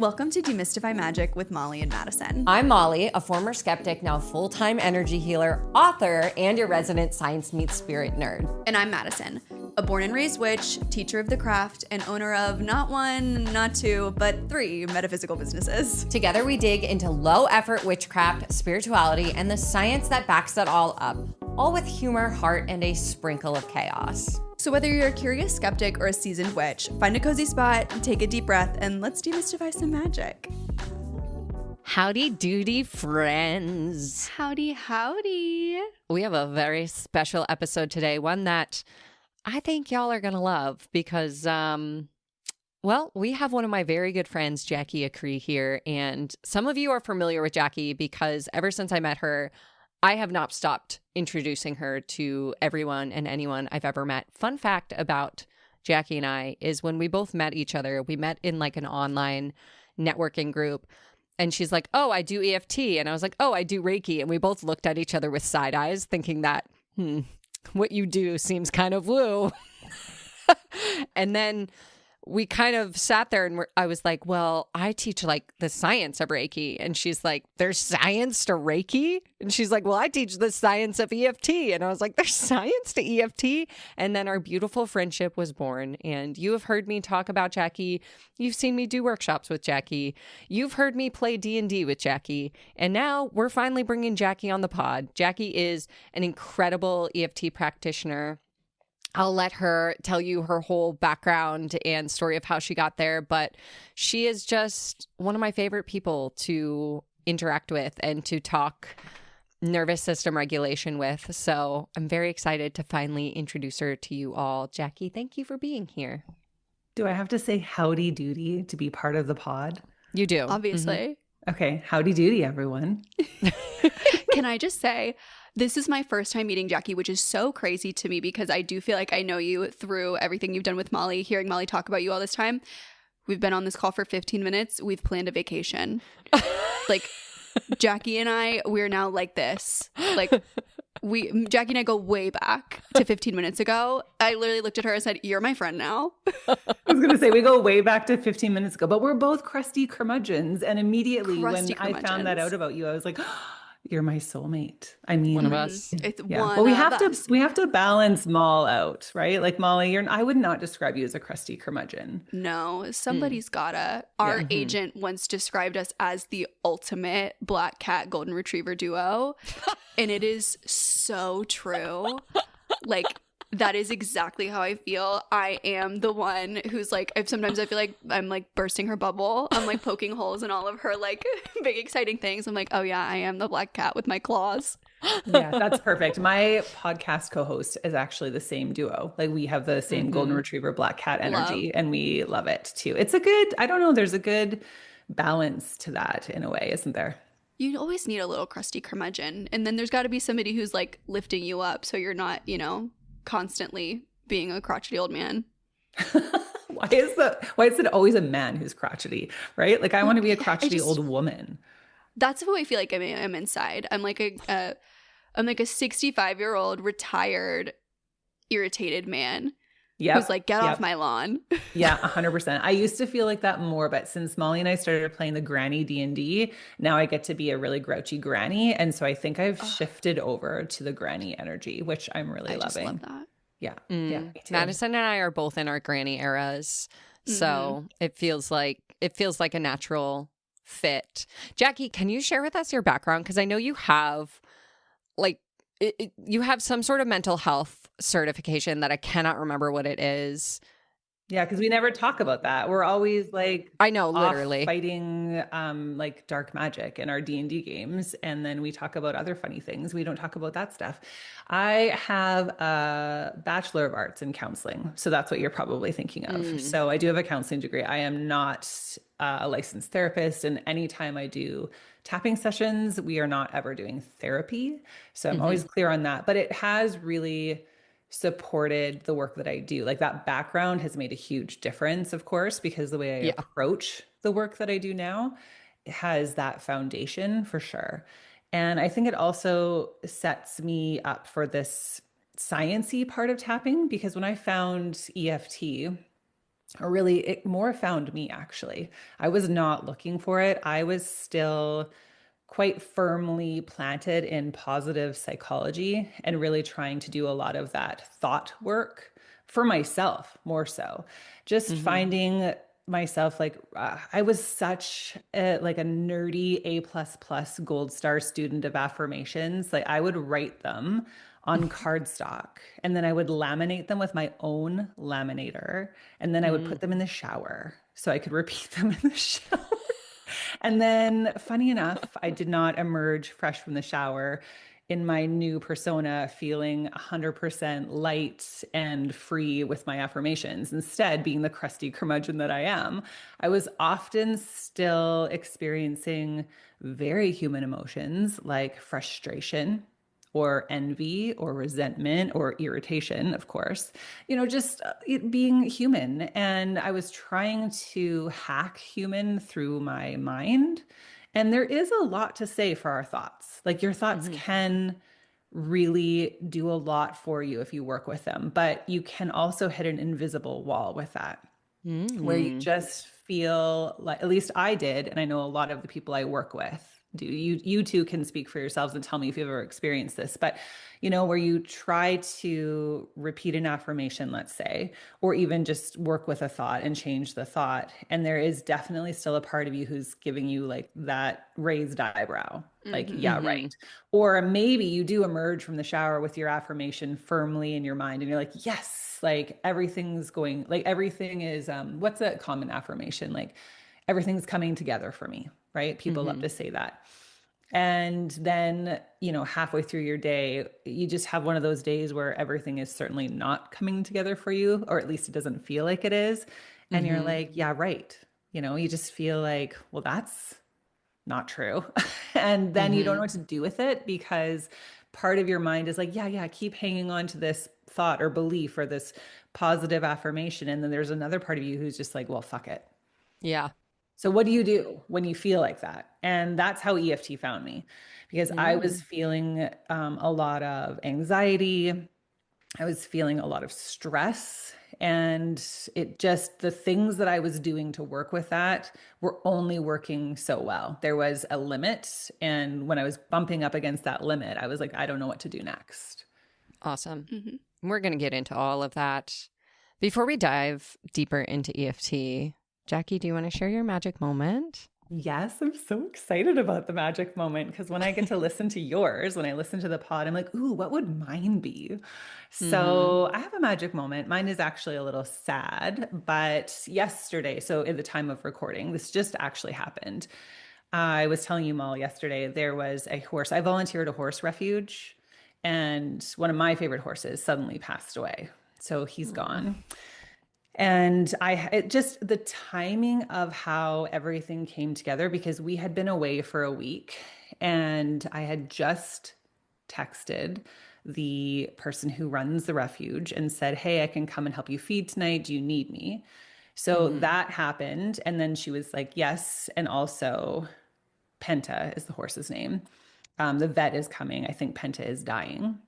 Welcome to Demystify Magic with Molly and Madison. I'm Molly, a former skeptic, now full-time energy healer, author, and your resident science meets spirit nerd. And I'm Madison, a born and raised witch, teacher of the craft, and owner of not one, not two, but 3 metaphysical businesses. Together we dig into low-effort witchcraft, spirituality, and the science that backs it all up, all with humor, heart, and a sprinkle of chaos. So whether you're a curious skeptic or a seasoned witch, find a cozy spot, take a deep breath, and let's demystify some magic. Howdy doody, friends. Howdy, howdy. We have a very special episode today, one that I think y'all are going to love because, we have one of my very good friends, Jacqui Acree, here. And some of you are familiar with Jacqui because ever since I met her, I have not stopped introducing her to everyone and anyone I've ever met. Fun fact about Jacqui and I is when we both met each other, we met in like an online networking group. And she's like, oh, I do EFT. And I was like, oh, I do Reiki. And we both looked at each other with side eyes thinking that, what you do seems kind of woo. And then we kind of sat there and I was like, well, I teach like the science of Reiki. And she's like, there's science to Reiki? And she's like, well, I teach the science of EFT. And I was like, there's science to EFT? And then our beautiful friendship was born. And you have heard me talk about Jacqui. You've seen me do workshops with Jacqui. You've heard me play D&D with Jacqui. And now we're finally bringing Jacqui on the pod. Jacqui is an incredible EFT practitioner. I'll let her tell you her whole background and story of how she got there, but she is just one of my favorite people to interact with and to talk nervous system regulation with. So I'm very excited to finally introduce her to you all. Jacqui, thank you for being here. Do I have to say howdy doody to be part of the pod? You do. Obviously. Okay, howdy doody, everyone. Can I just say, this is my first time meeting Jacqui, which is so crazy to me because I do feel like I know you through everything you've done with Molly, hearing Molly talk about you all this time. We've been on this call for 15 minutes. We've planned a vacation. Like, Jacqui and I, we're now like this. Like, Jacqui and I go way back to 15 minutes ago. I literally looked at her and said, you're my friend now. I was going to say, we go way back to 15 minutes ago, but we're both crusty curmudgeons. And immediately when I found that out about you, I was like, you're my soulmate. I mean, one of us. It's yeah. one But we of have us. to balance Maul out, right? Like Molly, I would not describe you as a crusty curmudgeon. No, somebody's gotta. Our agent once described us as the ultimate black cat golden retriever duo. And it is so true. Like, that is exactly how I feel. I am the one who's like, sometimes I feel like I'm like bursting her bubble. I'm like poking holes in all of her like big exciting things. I'm like, oh yeah, I am the black cat with my claws. Yeah, that's perfect. My podcast co-host is actually the same duo. Like we have the same golden retriever black cat energy and we love it too. It's a good, I don't know, there's a good balance to that in a way, isn't there? You always need a little crusty curmudgeon. And then there's got to be somebody who's like lifting you up so you're not, constantly being a crotchety old man. Why is it always a man who's crotchety, right? Like I want to be a crotchety old woman. That's who I feel like I'm inside. I'm like a 65-year-old retired irritated man. Yeah, who's like, get off my lawn. Yeah, 100%. I used to feel like that more, but since Molly and I started playing the granny D&D, now I get to be a really grouchy granny. And so I think I've shifted over to the granny energy, which I'm really loving. I just love that. Yeah. Yeah. Me too. Madison and I are both in our granny eras. So it feels like a natural fit. Jacqui, can you share with us your background? Because I know you have you have some sort of mental health certification that I cannot remember what it is. Yeah, because we never talk about that. We're always like, I know, literally fighting like dark magic in our D&D games, and then we talk about other funny things. We don't talk about that stuff. I have a Bachelor of Arts in counseling, so that's what you're probably thinking of. So I do have a counseling degree. I am not a licensed therapist, and anytime I do tapping sessions, we are not ever doing therapy. So I'm always clear on that. But it has really supported the work that I do. Like that background has made a huge difference, of course, because the way I approach the work that I do now has that foundation for sure. And I think it also sets me up for this science-y part of tapping, because when I found EFT, or really it more found me actually. I was not looking for it. I was still quite firmly planted in positive psychology and really trying to do a lot of that thought work for myself more so. Just Mm-hmm. finding myself like I was such a like a nerdy A++ gold star student of affirmations. Like I would write them on cardstock and then I would laminate them with my own laminator and then I would put them in the shower so I could repeat them in the shower. And then, funny enough, I did not emerge fresh from the shower in my new persona feeling 100% light and free with my affirmations. Instead, being the crusty curmudgeon that I am, I was often still experiencing very human emotions like frustration or envy or resentment or irritation, of course, just it being human. And I was trying to hack human through my mind. And there is a lot to say for our thoughts. Like your thoughts Mm-hmm. can really do a lot for you if you work with them, but you can also hit an invisible wall with that where you Mm-hmm. just feel like, at least I did, and I know a lot of the people I work with do. You two can speak for yourselves and tell me if you've ever experienced this, but where you try to repeat an affirmation, let's say, or even just work with a thought and change the thought, and there is definitely still a part of you who's giving you like that raised eyebrow, like, Mm-hmm. yeah, Mm-hmm. right. Or maybe you do emerge from the shower with your affirmation firmly in your mind and you're like, yes, like everything's going, like everything is, what's a common affirmation? Like everything's coming together for me, right? People love Mm-hmm. to say that. And then, halfway through your day, you just have one of those days where everything is certainly not coming together for you, or at least it doesn't feel like it is. And you're Mm-hmm. like, yeah, right. You just feel like, well, that's not true. And then you don't know Mm-hmm. what to do with it because part of your mind is like, yeah, yeah, keep hanging on to this thought or belief or this positive affirmation. And then there's another part of you who's just like, well, fuck it. Yeah. So what do you do when you feel like that? And that's how EFT found me because I Mm-hmm. was feeling a lot of anxiety. I was feeling a lot of stress. And it just, the things that I was doing to work with that were only working so well. There was a limit. And when I was bumping up against that limit, I was like, I don't know what to do next. Awesome. Mm-hmm. We're going to get into all of that. Before we dive deeper into EFT, Jacqui, do you want to share your magic moment? Yes, I'm so excited about the magic moment because when I get to listen to yours, when I listen to the pod, I'm like, ooh, what would mine be? Mm-hmm. So I have a magic moment. Mine is actually a little sad, but yesterday, so in the time of recording, this just actually happened. I was telling you, Mal, yesterday, there was a horse. I volunteered at a horse refuge, and one of my favorite horses suddenly passed away. So he's Mm. gone. And it just the timing of how everything came together because we had been away for a week and I had just texted the person who runs the refuge and said, hey, I can come and help you feed tonight. Do you need me? So Mm-hmm. that happened. And then she was like, yes. And also, Penta is the horse's name. The vet is coming. I think Penta is dying.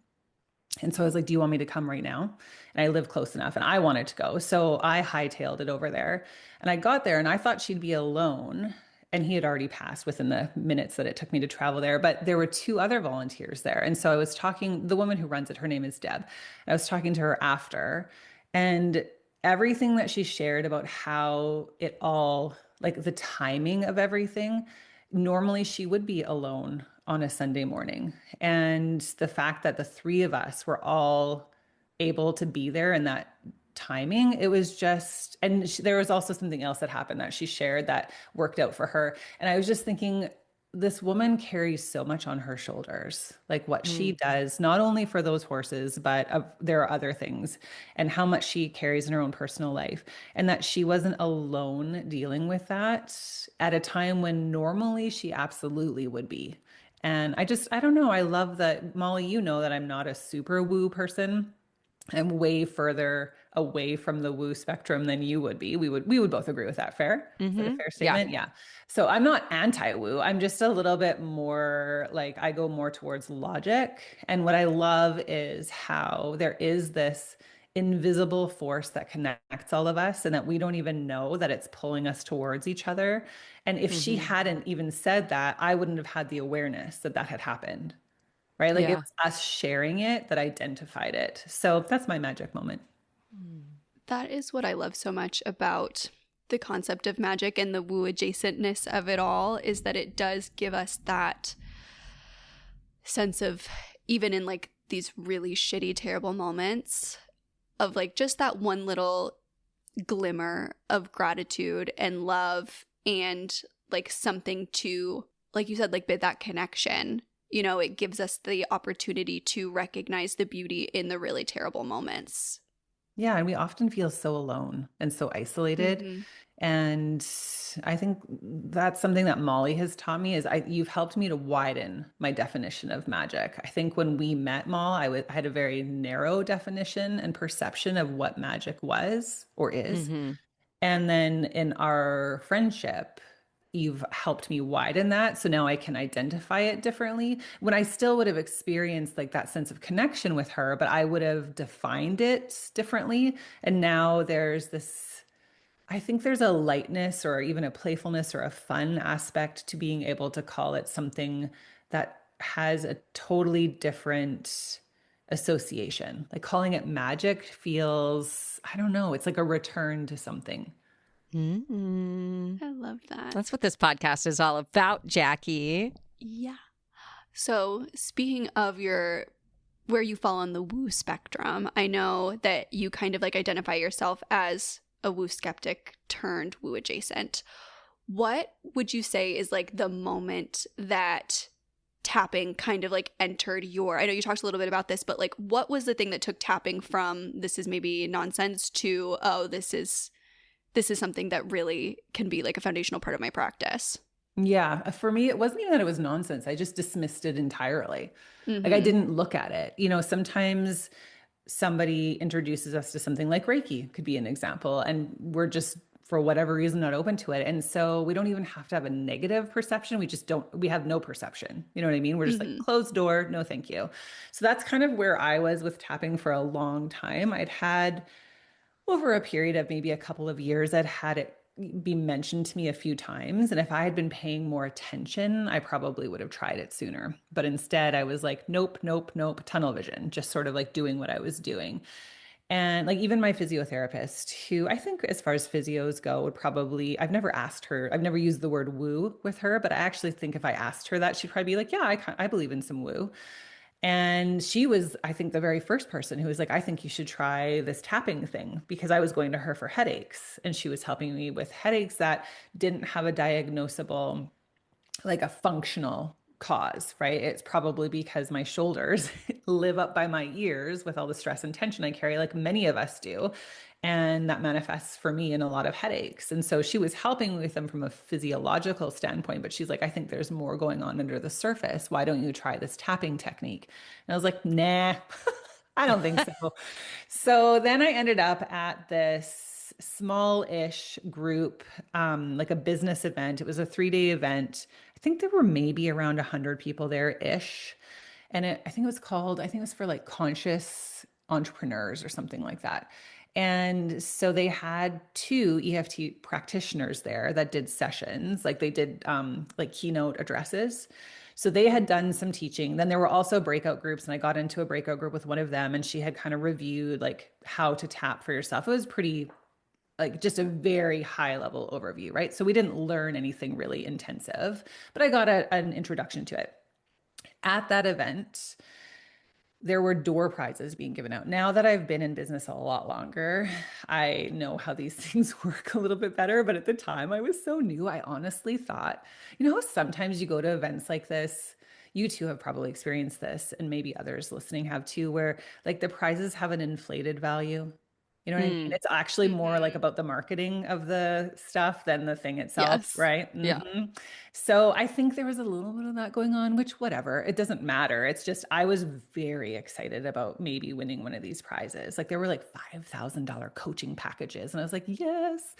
And so I was like, do you want me to come right now? And I live close enough and I wanted to go. So I hightailed it over there. And I got there and I thought she'd be alone. And he had already passed within the minutes that it took me to travel there. But there were two other volunteers there. And so I was talking, the woman who runs it, her name is Deb. I was talking to her after. And everything that she shared about how it all, like the timing of everything, normally she would be alone on a Sunday morning. And the fact that the three of us were all able to be there in that timing, it was just, and there was also something else that happened that she shared that worked out for her. And I was just thinking, this woman carries so much on her shoulders, like what she Mm. does, not only for those horses, but there are other things, and how much she carries in her own personal life, and that she wasn't alone dealing with that at a time when normally she absolutely would be. And I don't know. I love that, Molly, you know that I'm not a super woo person. I'm way further away from the woo spectrum than you would be. We would both agree with that. Fair? Is that a Mm-hmm. fair Yeah. statement? Yeah. So I'm not anti-woo. I'm just a little bit more like I go more towards logic. And what I love is how there is this invisible force that connects all of us and that we don't even know that it's pulling us towards each other. And if she Hmm. hadn't even said that, I wouldn't have had the awareness that that had happened, right? Like it Yeah. was us sharing it that identified it. So that's my magic moment. That is what I love so much about the concept of magic and the woo adjacentness of it all, is that it does give us that sense of, even in like these really shitty, terrible moments, of like just that one little glimmer of gratitude and love and like something to, like you said, like that connection. You know, it gives us the opportunity to recognize the beauty in the really terrible moments. Yeah, and we often feel so alone and so isolated. Mm-hmm. And I think that's something that Molly has taught me is you've helped me to widen my definition of magic. I think when we met, I had a very narrow definition and perception of what magic was or is. Hmm. And then in our friendship, you've helped me widen that. So now I can identify it differently. When I still would have experienced like that sense of connection with her, but I would have defined it differently. And now there's this, I think there's a lightness or even a playfulness or a fun aspect to being able to call it something that has a totally different association. Like calling it magic feels, I don't know, it's like a return to something. Hmm. I love that. That's what this podcast is all about, Jacqui. Yeah. So, speaking of your where you fall on the woo spectrum, I know that you kind of like identify yourself as a woo skeptic turned woo adjacent. What would you say is like the moment that tapping kind of like entered your, I know you talked a little bit about this, but like what was the thing that took tapping from this is maybe nonsense to, oh, this is something that really can be like a foundational part of my practice? Yeah, for me, it wasn't even that it was nonsense. I just dismissed it entirely. Like I Mm-hmm. didn't look at it. You know, sometimes somebody introduces us to something like Reiki, could be an example, and we're just, for whatever reason, not open to it. And so we don't even have to have a negative perception. We just don't, we have no perception. You know what I mean? We're just like Mm-hmm. closed door, no thank you. So that's kind of where I was with tapping for a long time. I'd had over a period of maybe a couple of years, I'd had it be mentioned to me a few times. And if I had been paying more attention, I probably would have tried it sooner. But instead, I was like, nope, nope, nope, tunnel vision, just sort of like doing what I was doing. And like even my physiotherapist, who I think as far as physios go, would probably, I've never asked her, I've never used the word woo with her, but I actually think if I asked her that, she'd probably be like, yeah, I believe in some woo. And she was, I think, the very first person who was like, I think you should try this tapping thing because I was going to her for headaches and she was helping me with headaches that didn't have a diagnosable, like a functional cause, right? It's probably because my shoulders live up by my ears with all the stress and tension I carry, like many of us do. And that manifests for me in a lot of headaches. And so she was helping with them from a physiological standpoint, but she's like, I think there's more going on under the surface. Why don't you try this tapping technique? And I was like, nah, I don't think so. So then I ended up at this small-ish group, like a business event. It was a 3-day event. I think there were maybe around 100 people there-ish. And I think it was called, I think it was for like conscious entrepreneurs or something like that. And so they had two EFT practitioners there that did sessions, like they did like keynote addresses. So they had done some teaching. Then there were also breakout groups, and I got into a breakout group with one of them, and she had kind of reviewed like how to tap for yourself. It was pretty like just a very high level overview, right? So we didn't learn anything really intensive, but I got an introduction to it. At that event, there were door prizes being given out. Now that I've been in business a lot longer, I know how these things work a little bit better. But at the time, I was so new. I honestly thought, you know, sometimes you go to events like this. You two have probably experienced this, and maybe others listening have too, where like the prizes have an inflated value. You know what I mean? Mm. It's actually more like Mm-hmm. about the marketing of the stuff than the thing itself, Yes. right? Yeah. So I think there was a little bit of that going on, which whatever, it doesn't matter. It's just I was very excited about maybe winning one of these prizes. Like there were like $5,000 coaching packages, and I was like, yes.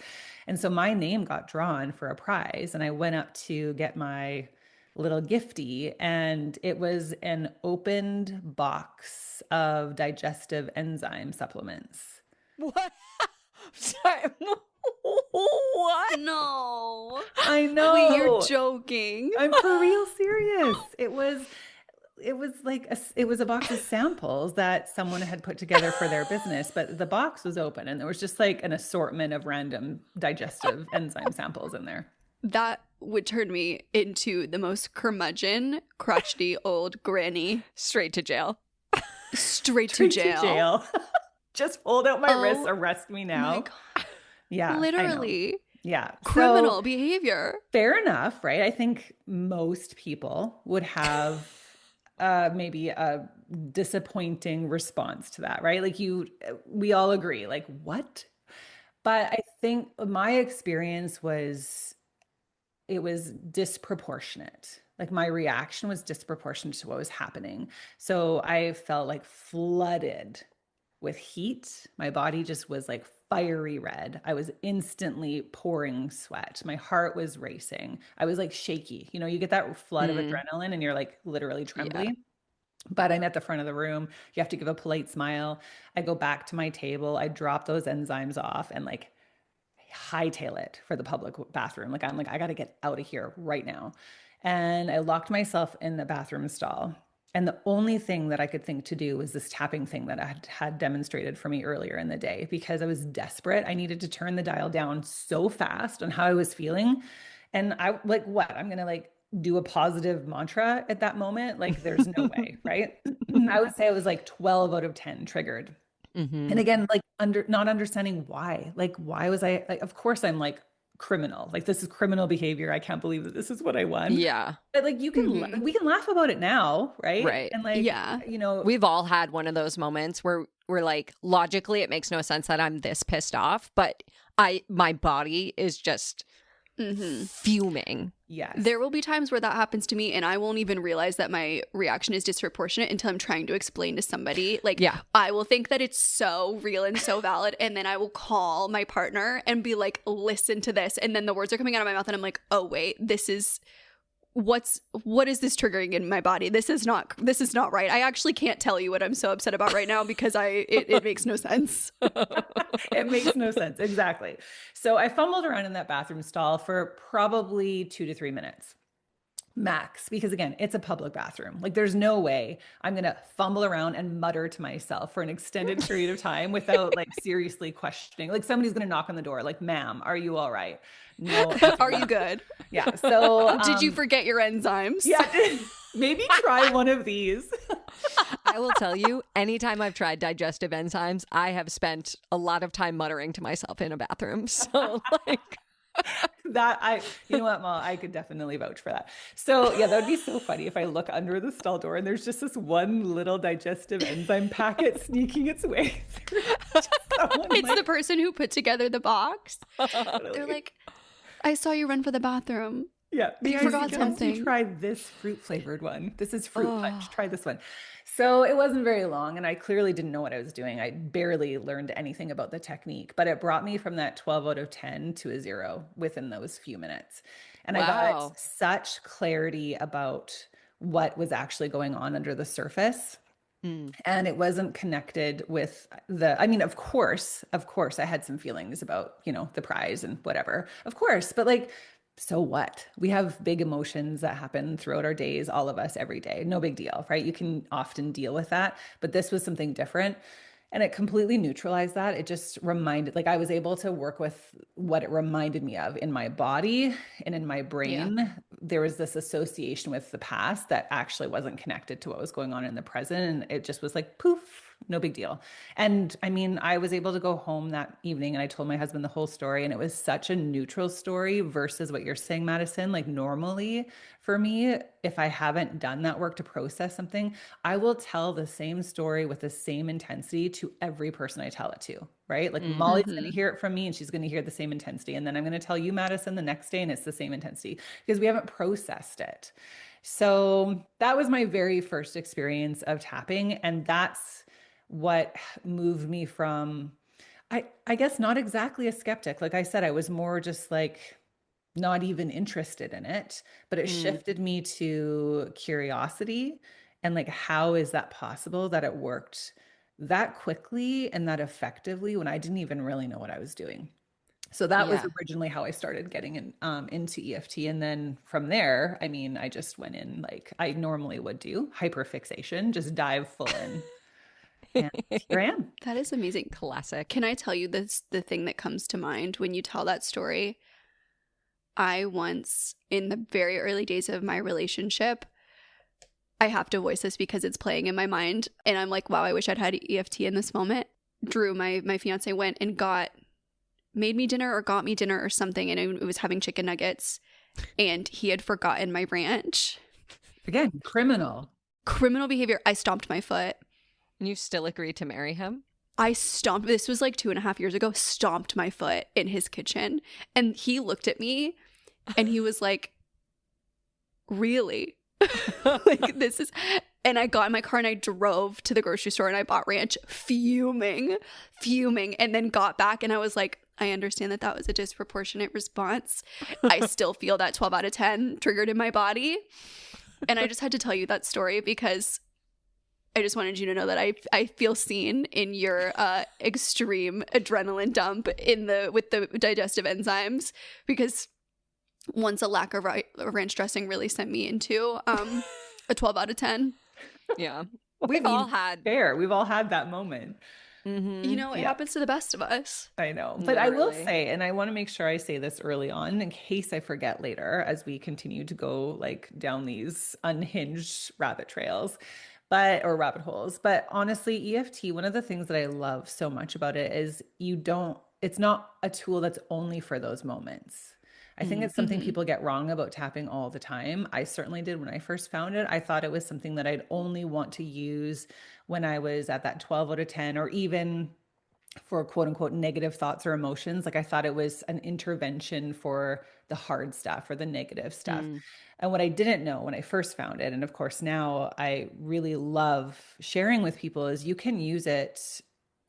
And so my name got drawn for a prize, and I went up to get my little gifty, and it was an opened box of digestive enzyme supplements. What? Sorry. What? No. I Wait, you're know. joking. I'm for real serious. It was like it was a box of samples that someone had put together for their business, but the box was open and there was just like an assortment of random digestive enzyme samples in there. That would turn me into the most curmudgeon, crotchety old granny. Straight to jail. Straight to Straight to jail. jail. Just hold out my wrists, Oh arrest me my now. God. Yeah, I know. Literally. Yeah. Criminal So behavior. fair enough, right? I think most people would have maybe a disappointing response to that, right? Like we all agree, like, what? But I think my experience was it was disproportionate. Like my reaction was disproportionate to what was happening. So I felt like flooded with heat. My body just was like fiery red. I was instantly pouring sweat. My heart was racing. I was like shaky. You know, you get that flood of Mm, adrenaline and you're like literally yeah. trembling. But I'm at the front of the room. You have to give a polite smile. I go back to my table. I drop those enzymes off and like hightail it for the public bathroom. I'm like, I got to get out of here right now. And I locked myself in the bathroom stall. And the only thing that I could think to do was this tapping thing that I had demonstrated for me earlier in the day because I was desperate. I needed to turn the dial down so fast on how I was feeling. And I like, what? I'm going to like do a positive mantra at that moment. Like, there's no way, right? I would say I was like 12 out of 10 triggered. Mm-hmm. And again, like not understanding why. Like, why was I like, of course I'm like criminal. Like this is criminal behavior. I can't believe that this is what I won. Yeah. But like Mhm. we can laugh about it now, right? Right. And like, Yeah. We've all had one of those moments where we're like, logically, it makes no sense that I'm this pissed off, but my body is just fuming. yes. There will be times where that happens to me and I won't even realize that my reaction is disproportionate until I'm trying to explain to somebody. Like, Yeah. I will think that it's so real and so valid. And then I will call my partner and be like, listen to this. And then the words are coming out of my mouth and I'm like, oh, wait, this is what is this triggering in my body? This is not right. I actually can't tell you what I'm so upset about right now because it makes no sense. It makes no sense. Exactly. So I fumbled around in that bathroom stall for probably 2 to 3 minutes max, because again, it's a public bathroom. Like there's no way I'm going to fumble around and mutter to myself for an extended period of time without like seriously questioning. Like somebody's going to knock on the door, like, ma'am, are you all right? No. Are you good? Yeah. So Did you forget your enzymes? yeah, maybe try one of these. I will tell you, anytime I've tried digestive enzymes, I have spent a lot of time muttering to myself in a bathroom. So like You know what, Mal, I could definitely vouch for that. So yeah, that would be so funny if I look under the stall door and there's just this one little digestive enzyme packet sneaking its way through. It's the person who put together the box. They're like, I saw you run for the bathroom. yeah, You forgot something. You try this fruit flavored one. This is fruit punch. Try this one. So it wasn't very long, and I clearly didn't know what I was doing. I barely learned anything about the technique, but it brought me from that 12 out of 10 to a 0 within those few minutes. And I Wow. got such clarity about what was actually going on under the surface. And it wasn't connected with I mean, of course, I had some feelings about, the prize and whatever, of course, but like, so what? We have big emotions that happen throughout our days, all of us every day. No big deal, right? You can often deal with that, but this was something different. And it completely neutralized that. It just reminded, like, I was able to work with what it reminded me of in my body and in my brain. Yeah. There was this association with the past that actually wasn't connected to what was going on in the present. And it just was like, poof, no big deal. And I mean, I was able to go home that evening and I told my husband the whole story. And it was such a neutral story versus what you're saying, Madison. Like, normally for me, if I haven't done that work to process something, I will tell the same story with the same intensity to every person I tell it to, right? Like Molly's going to hear it from me and she's going to hear the same intensity. And then I'm going to tell you, Madison, the next day and it's the same intensity because we haven't processed it. So that was my very first experience of tapping. And that's what moved me from, I guess, not exactly a skeptic. Like I said, I was more just like, not even interested in it, but it Mm, shifted me to curiosity and like, how is that possible that it worked that quickly and that effectively when I didn't even really know what I was doing? So that was yeah. originally how I started getting into EFT. And then from there, I mean, I just went in like I normally would do, hyperfixation, just dive full in. And here I am. That is amazing. Classic. Can I tell you this the thing that comes to mind when you tell that story? I once, in the very early days of my relationship, I have to voice this because it's playing in my mind. And I'm like, wow, I wish I'd had EFT in this moment. Drew, my fiance, went and made me dinner or got me dinner or something. And it was having chicken nuggets. And he had forgotten my ranch. Again, criminal. Criminal behavior. I stomped my foot. And you still agreed to marry him? This was like 2.5 years ago, stomped my foot in his kitchen. And he looked at me and he was like, really? Like, this is. And I got in my car and I drove to the grocery store and I bought ranch, fuming, and then got back and I was like, I understand that that was a disproportionate response. I still feel that 12 out of 10 triggered in my body. And I just had to tell you that story because I just wanted you to know that I feel seen in your extreme adrenaline dump with the digestive enzymes, because once a lack of ranch dressing really sent me into a 12 out of 10. Yeah. Well, We've I mean, all had. fair. We've all had that moment. Mhm. You know, it Yeah. happens to the best of us. I know. But I will Literally. say, and I want to make sure I say this early on in case I forget later as we continue to go like down these unhinged rabbit trails, or rabbit holes. But honestly, EFT, one of the things that I love so much about it is it's not a tool that's only for those moments. I think Mm. it's something Mm-hmm. people get wrong about tapping all the time. I certainly did when I first found it. I thought it was something that I'd only want to use when I was at that 12 out of 10, or even for quote unquote negative thoughts or emotions. Like I thought it was an intervention for the hard stuff or the negative stuff. Mm. And what I didn't know when I first found it, and of course now I really love sharing with people, is you can use it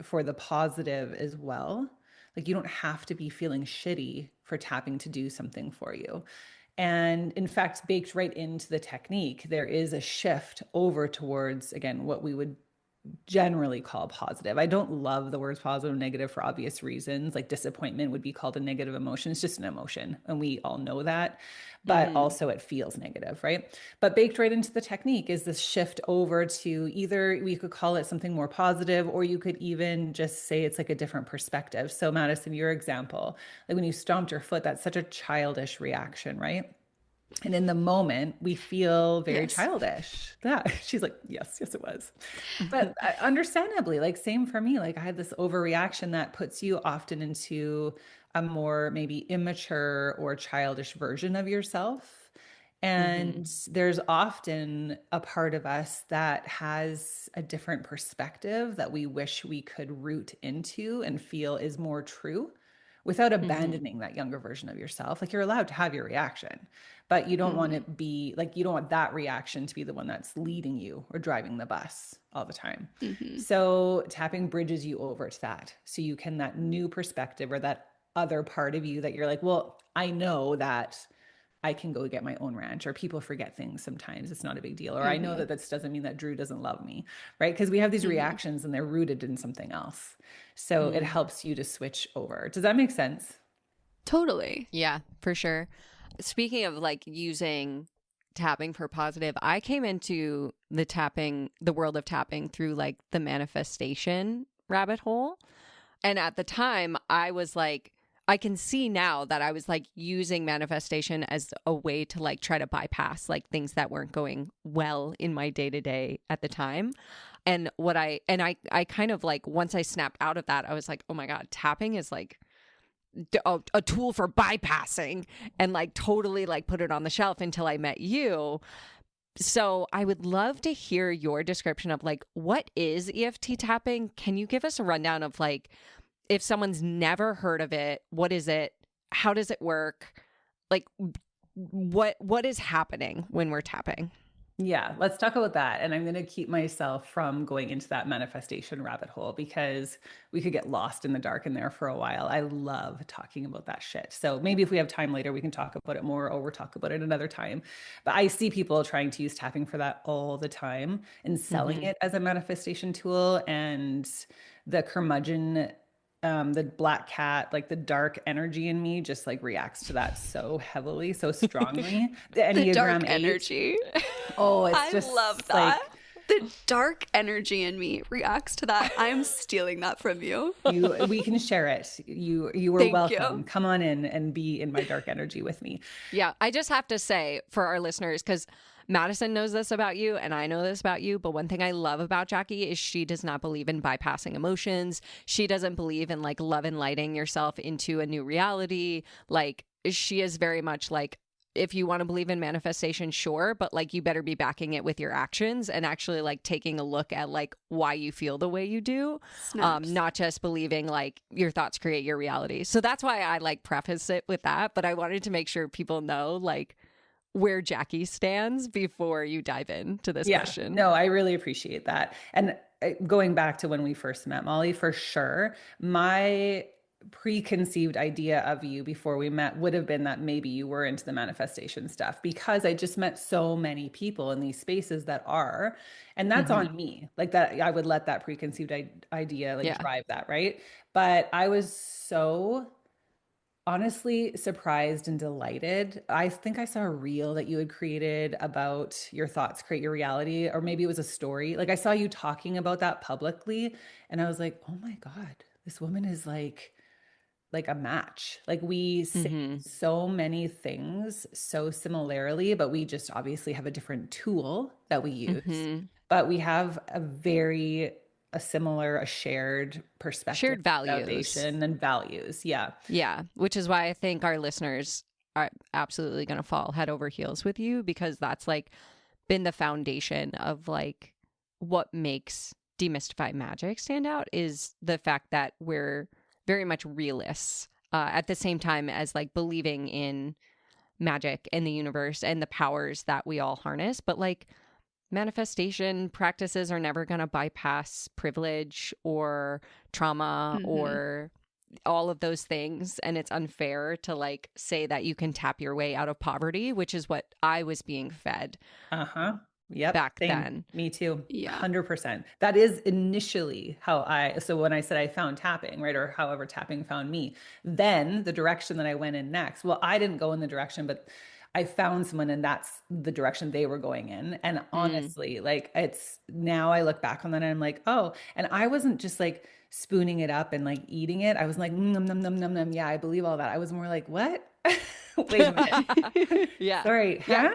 for the positive as well. Like you don't have to be feeling shitty for tapping to do something for you. And in fact, baked right into the technique, there is a shift over towards, again, what we would generally call positive. I don't love the words positive and negative for obvious reasons. Like disappointment would be called a negative emotion. It's just an emotion. And we all know that. But Mhm. also it feels negative, right? But baked right into the technique is this shift over to either we could call it something more positive, or you could even just say it's like a different perspective. So, Madison, your example, like when you stomped your foot, that's such a childish reaction, right? And in the moment, we feel very Yes. childish. Yeah. She's like, yes, yes, it was. But understandably, like, same for me. Like, I had this overreaction that puts you often into a more maybe immature or childish version of yourself. Mhm. And there's often a part of us that has a different perspective that we wish we could root into and feel is more true without Mhm. abandoning that younger version of yourself. Like you're allowed to have your reaction, but you don't want Mm-hmm. to be like, you don't want that reaction to be the one that's leading you or driving the bus all the time. Mm-hmm. So tapping bridges you over to that. So you can, that new perspective or that other part of you that you're like, well, I know that I can go get my own ranch, or people forget things sometimes. It's not a big deal. Or I know Mm-hmm. that this doesn't mean that Drew doesn't love me, right? Because we have these Mm-hmm. reactions and they're rooted in something else. So it Mm. helps you to switch over. Does that make sense? Totally. Yeah, for sure. Speaking of like using tapping for positive, I came into the world of tapping through like the manifestation rabbit hole. And at the time, I was like, I can see now that I was like using manifestation as a way to like try to bypass like things that weren't going well in my day to day at the time. And I kind of like, once I snapped out of that, I was like, oh my God, tapping is like a tool for bypassing, and like totally like put it on the shelf until I met you. So I would love to hear your description of like, what is EFT tapping? Can you give us a rundown of like, if someone's never heard of it, what is it? How does it work? Like what is happening when we're tapping? Yeah, let's talk about that. And I'm going to keep myself from going into that manifestation rabbit hole because we could get lost in the dark in there for a while. I love talking about that shit. So maybe if we have time later, we can talk about it more or we'll talk about it another time. But I see people trying to use tapping for that all the time and selling Hmm. it as a manifestation tool. And the curmudgeon, the black cat, like the dark energy in me just like reacts to that so heavily, so strongly. The The dark Enneagram 8. energy. Oh, it's I love just that. like The dark energy in me reacts to that. I am stealing that from you. we can share it. You are Thank welcome. you. Come on in and be in my dark energy with me. Yeah, I just have to say for our listeners, because Madison knows this about you and I know this about you, but one thing I love about Jacqui is she does not believe in bypassing emotions. She doesn't believe in like love and lighting yourself into a new reality. Like she is very much like, if you want to believe in manifestation, sure, but like you better be backing it with your actions and actually like taking a look at like why you feel the way you do, Snaps. not just believing like your thoughts create your reality. So that's why I like preface it with that. But I wanted to make sure people know like where Jacqui stands before you dive into this Yeah, question. no, I really appreciate that. And going back to when we first met, Molly, for sure, my preconceived idea of you before we met would have been that maybe you were into the manifestation stuff because I just met so many people in these spaces that are, and that's Hmm. on me. Like that, I would let that preconceived idea like Yeah. drive that, right? But I was so honestly surprised and delighted. I think I saw a reel that you had created about your thoughts create your reality, or maybe it was a story. Like I saw you talking about that publicly, and I was like, oh my God, this woman is like a match. Like we say Hmm. so many things so similarly, but we just obviously have a different tool that we use. Hmm. But we have a similar, a shared perspective, Shared values. foundation, and values. Yeah. Yeah. Which is why I think our listeners are absolutely going to fall head over heels with you, because that's like been the foundation of like what makes Demystify Magic stand out is the fact that we're very much realists, at the same time as like believing in magic and the universe and the powers that we all harness. But like manifestation practices are never going to bypass privilege or trauma Hmm. or all of those things. And it's unfair to like say that you can tap your way out of poverty, which is what I was being fed Uh-huh. Yep. back Same. then. Me too. Yeah. 100%. That is initially so when I said I found tapping, right? Or however tapping found me, then the direction that I went in next, well, I didn't go in the direction, but I found someone and that's the direction they were going in. And Mm. honestly, like it's now I look back on that and I'm like, oh, and I wasn't just like spooning it up and like eating it. I was like, num, num, num, num, num. Yeah, I believe all that. I was more like, what? Wait a minute. Yeah. Sorry, Yeah. huh?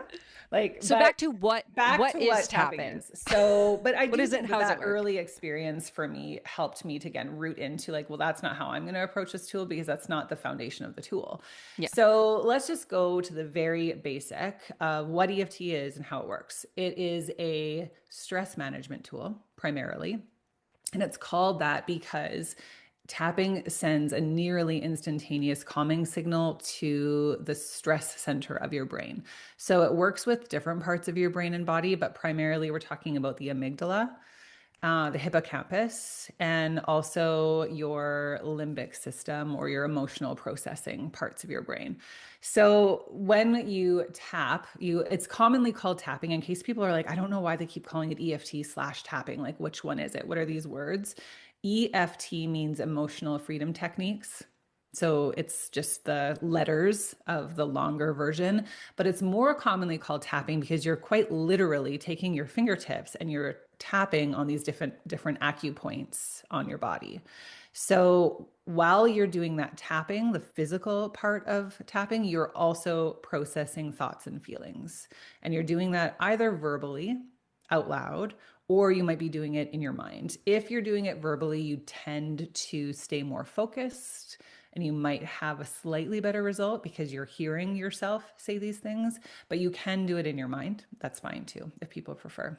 Like, So but back to what back what to is what tapping tapping? is. So, but I What do is it and think that how does it that work? early experience for me helped me to again root into like, well, that's not how I'm going to approach this tool because that's not the foundation of the tool. Yeah. So let's just go to the very basic of what EFT is and how it works. It is a stress management tool primarily. And it's called that because tapping sends a nearly instantaneous calming signal to the stress center of your brain. So it works with different parts of your brain and body, but primarily we're talking about the amygdala, the hippocampus, and also your limbic system or your emotional processing parts of your brain. So when you tap, it's commonly called tapping. In case people are like, I don't know why they keep calling it EFT/tapping. Like, which one is it? What are these words? EFT means emotional freedom techniques. So it's just the letters of the longer version, but it's more commonly called tapping because you're quite literally taking your fingertips and you're tapping on these different acupoints on your body. So while you're doing that tapping, the physical part of tapping, you're also processing thoughts and feelings. And you're doing that either verbally out loud or you might be doing it in your mind. If you're doing it verbally, you tend to stay more focused and you might have a slightly better result because you're hearing yourself say these things, but you can do it in your mind. That's fine too, if people prefer.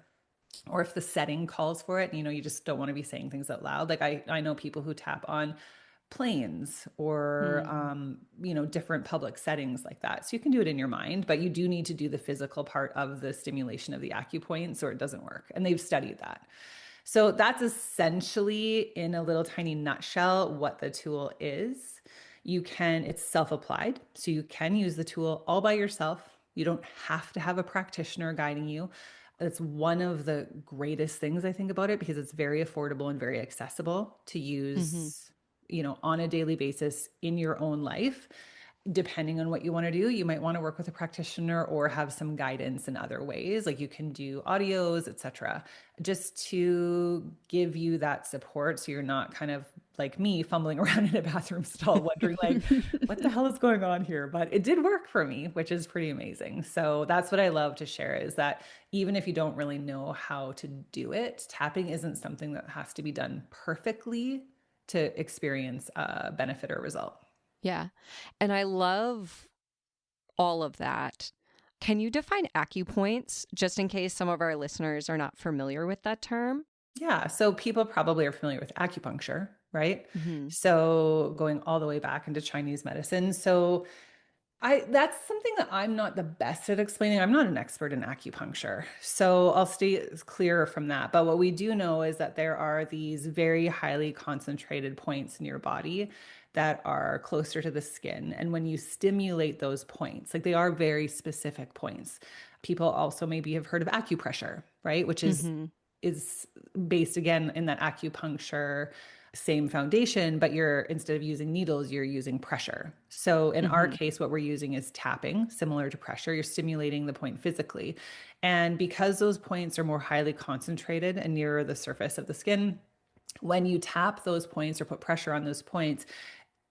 Or if the setting calls for it, you know, you just don't want to be saying things out loud. Like I know people who tap on planes or, different public settings like that. So you can do it in your mind, but you do need to do the physical part of the stimulation of the acupoints or it doesn't work. And they've studied that. So that's essentially, in a little tiny nutshell, what the tool is. It's self-applied. So you can use the tool all by yourself. You don't have to have a practitioner guiding you. That's one of the greatest things I think about it because it's very affordable and very accessible to use, on a daily basis in your own life. Depending on what you want to do, you might want to work with a practitioner or have some guidance in other ways. Like you can do audios, etc., just to give you that support. So you're not kind of like me fumbling around in a bathroom stall, wondering like, what the hell is going on here? But it did work for me, which is pretty amazing. So that's what I love to share is that even if you don't really know how to do it, tapping isn't something that has to be done perfectly to experience a benefit or result. Yeah. And I love all of that. Can you define acupoints just in case some of our listeners are not familiar with that term? Yeah. So people probably are familiar with acupuncture, right? Mm-hmm. So going all the way back into Chinese medicine. So that's something that I'm not the best at explaining. I'm not an expert in acupuncture. So I'll stay clear from that. But what we do know is that there are these very highly concentrated points in your body that are closer to the skin. And when you stimulate those points, like they are very specific points. People also maybe have heard of acupressure, right? Which is based again in that acupuncture same foundation, but instead of using needles, you're using pressure. So in our case, what we're using is tapping, similar to pressure. You're stimulating the point physically. And because those points are more highly concentrated and nearer the surface of the skin, when you tap those points or put pressure on those points,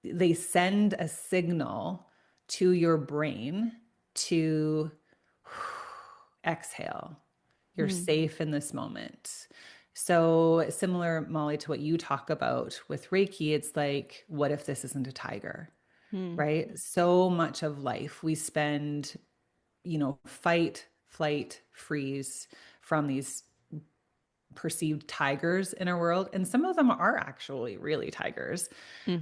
they send a signal to your brain to exhale. You're safe in this moment. So similar, Molly, to what you talk about with Reiki, it's like, what if this isn't a tiger, right? So much of life we spend, fight, flight, freeze from these perceived tigers in our world. And some of them are actually really tigers,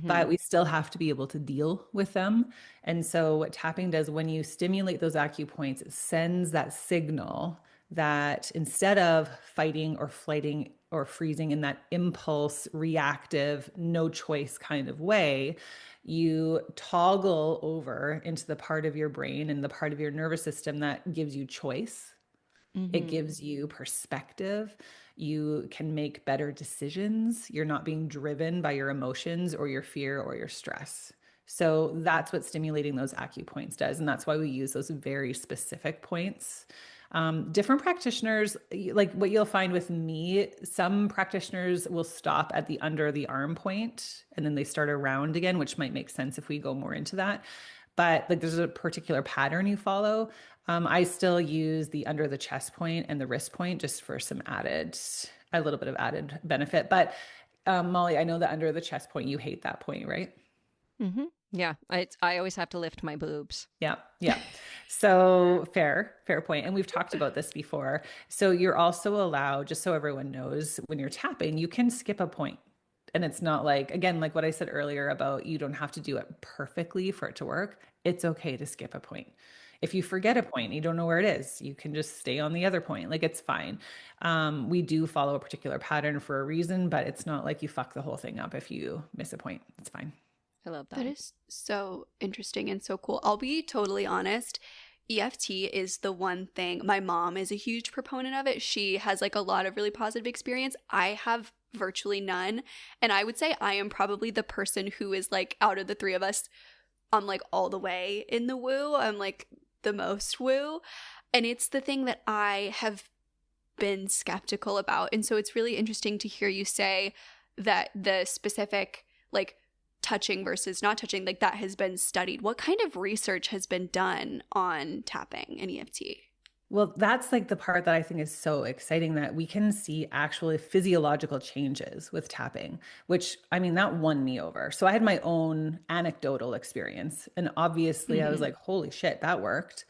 but we still have to be able to deal with them. And so what tapping does when you stimulate those acupoints, it sends that signal that instead of fighting or flighting or freezing in that impulse, reactive, no choice kind of way, you toggle over into the part of your brain and the part of your nervous system that gives you choice. It gives you perspective. You can make better decisions. You're not being driven by your emotions or your fear or your stress. So that's what stimulating those acupoints does. And that's why we use those very specific points. Different practitioners, like what you'll find with me, some practitioners will stop at the under the arm point and then they start around again, which might make sense if we go more into that. But like there's a particular pattern you follow. I still use the under the chest point and the wrist point just for a little bit of added benefit. But Molly, I know that under the chest point, you hate that point, right? Yeah. I always have to lift my boobs. Yeah. Yeah. So fair point. And we've talked about this before. So you're also allowed, just so everyone knows, when you're tapping, you can skip a point. And it's not like, again, like what I said earlier about you don't have to do it perfectly for it to work. It's okay to skip a point. If you forget a point, you don't know where it is, you can just stay on the other point. Like it's fine. We do follow a particular pattern for a reason, but it's not like you fuck the whole thing up if you miss a point. It's fine. I love that. That is so interesting and so cool. I'll be totally honest. EFT is the one thing. My mom is a huge proponent of it. She has like a lot of really positive experience. I have virtually none. And I would say I am probably the person who is like out of the three of us, I'm like all the way in the woo. I'm like the most woo. And it's the thing that I have been skeptical about. And so it's really interesting to hear you say that the specific like touching versus not touching, like that has been studied. What kind of research has been done on tapping and EFT? Well, that's like the part that I think is so exciting, that we can see actually physiological changes with tapping, which I mean, that won me over. So I had my own anecdotal experience. And obviously I was like, holy shit, that worked.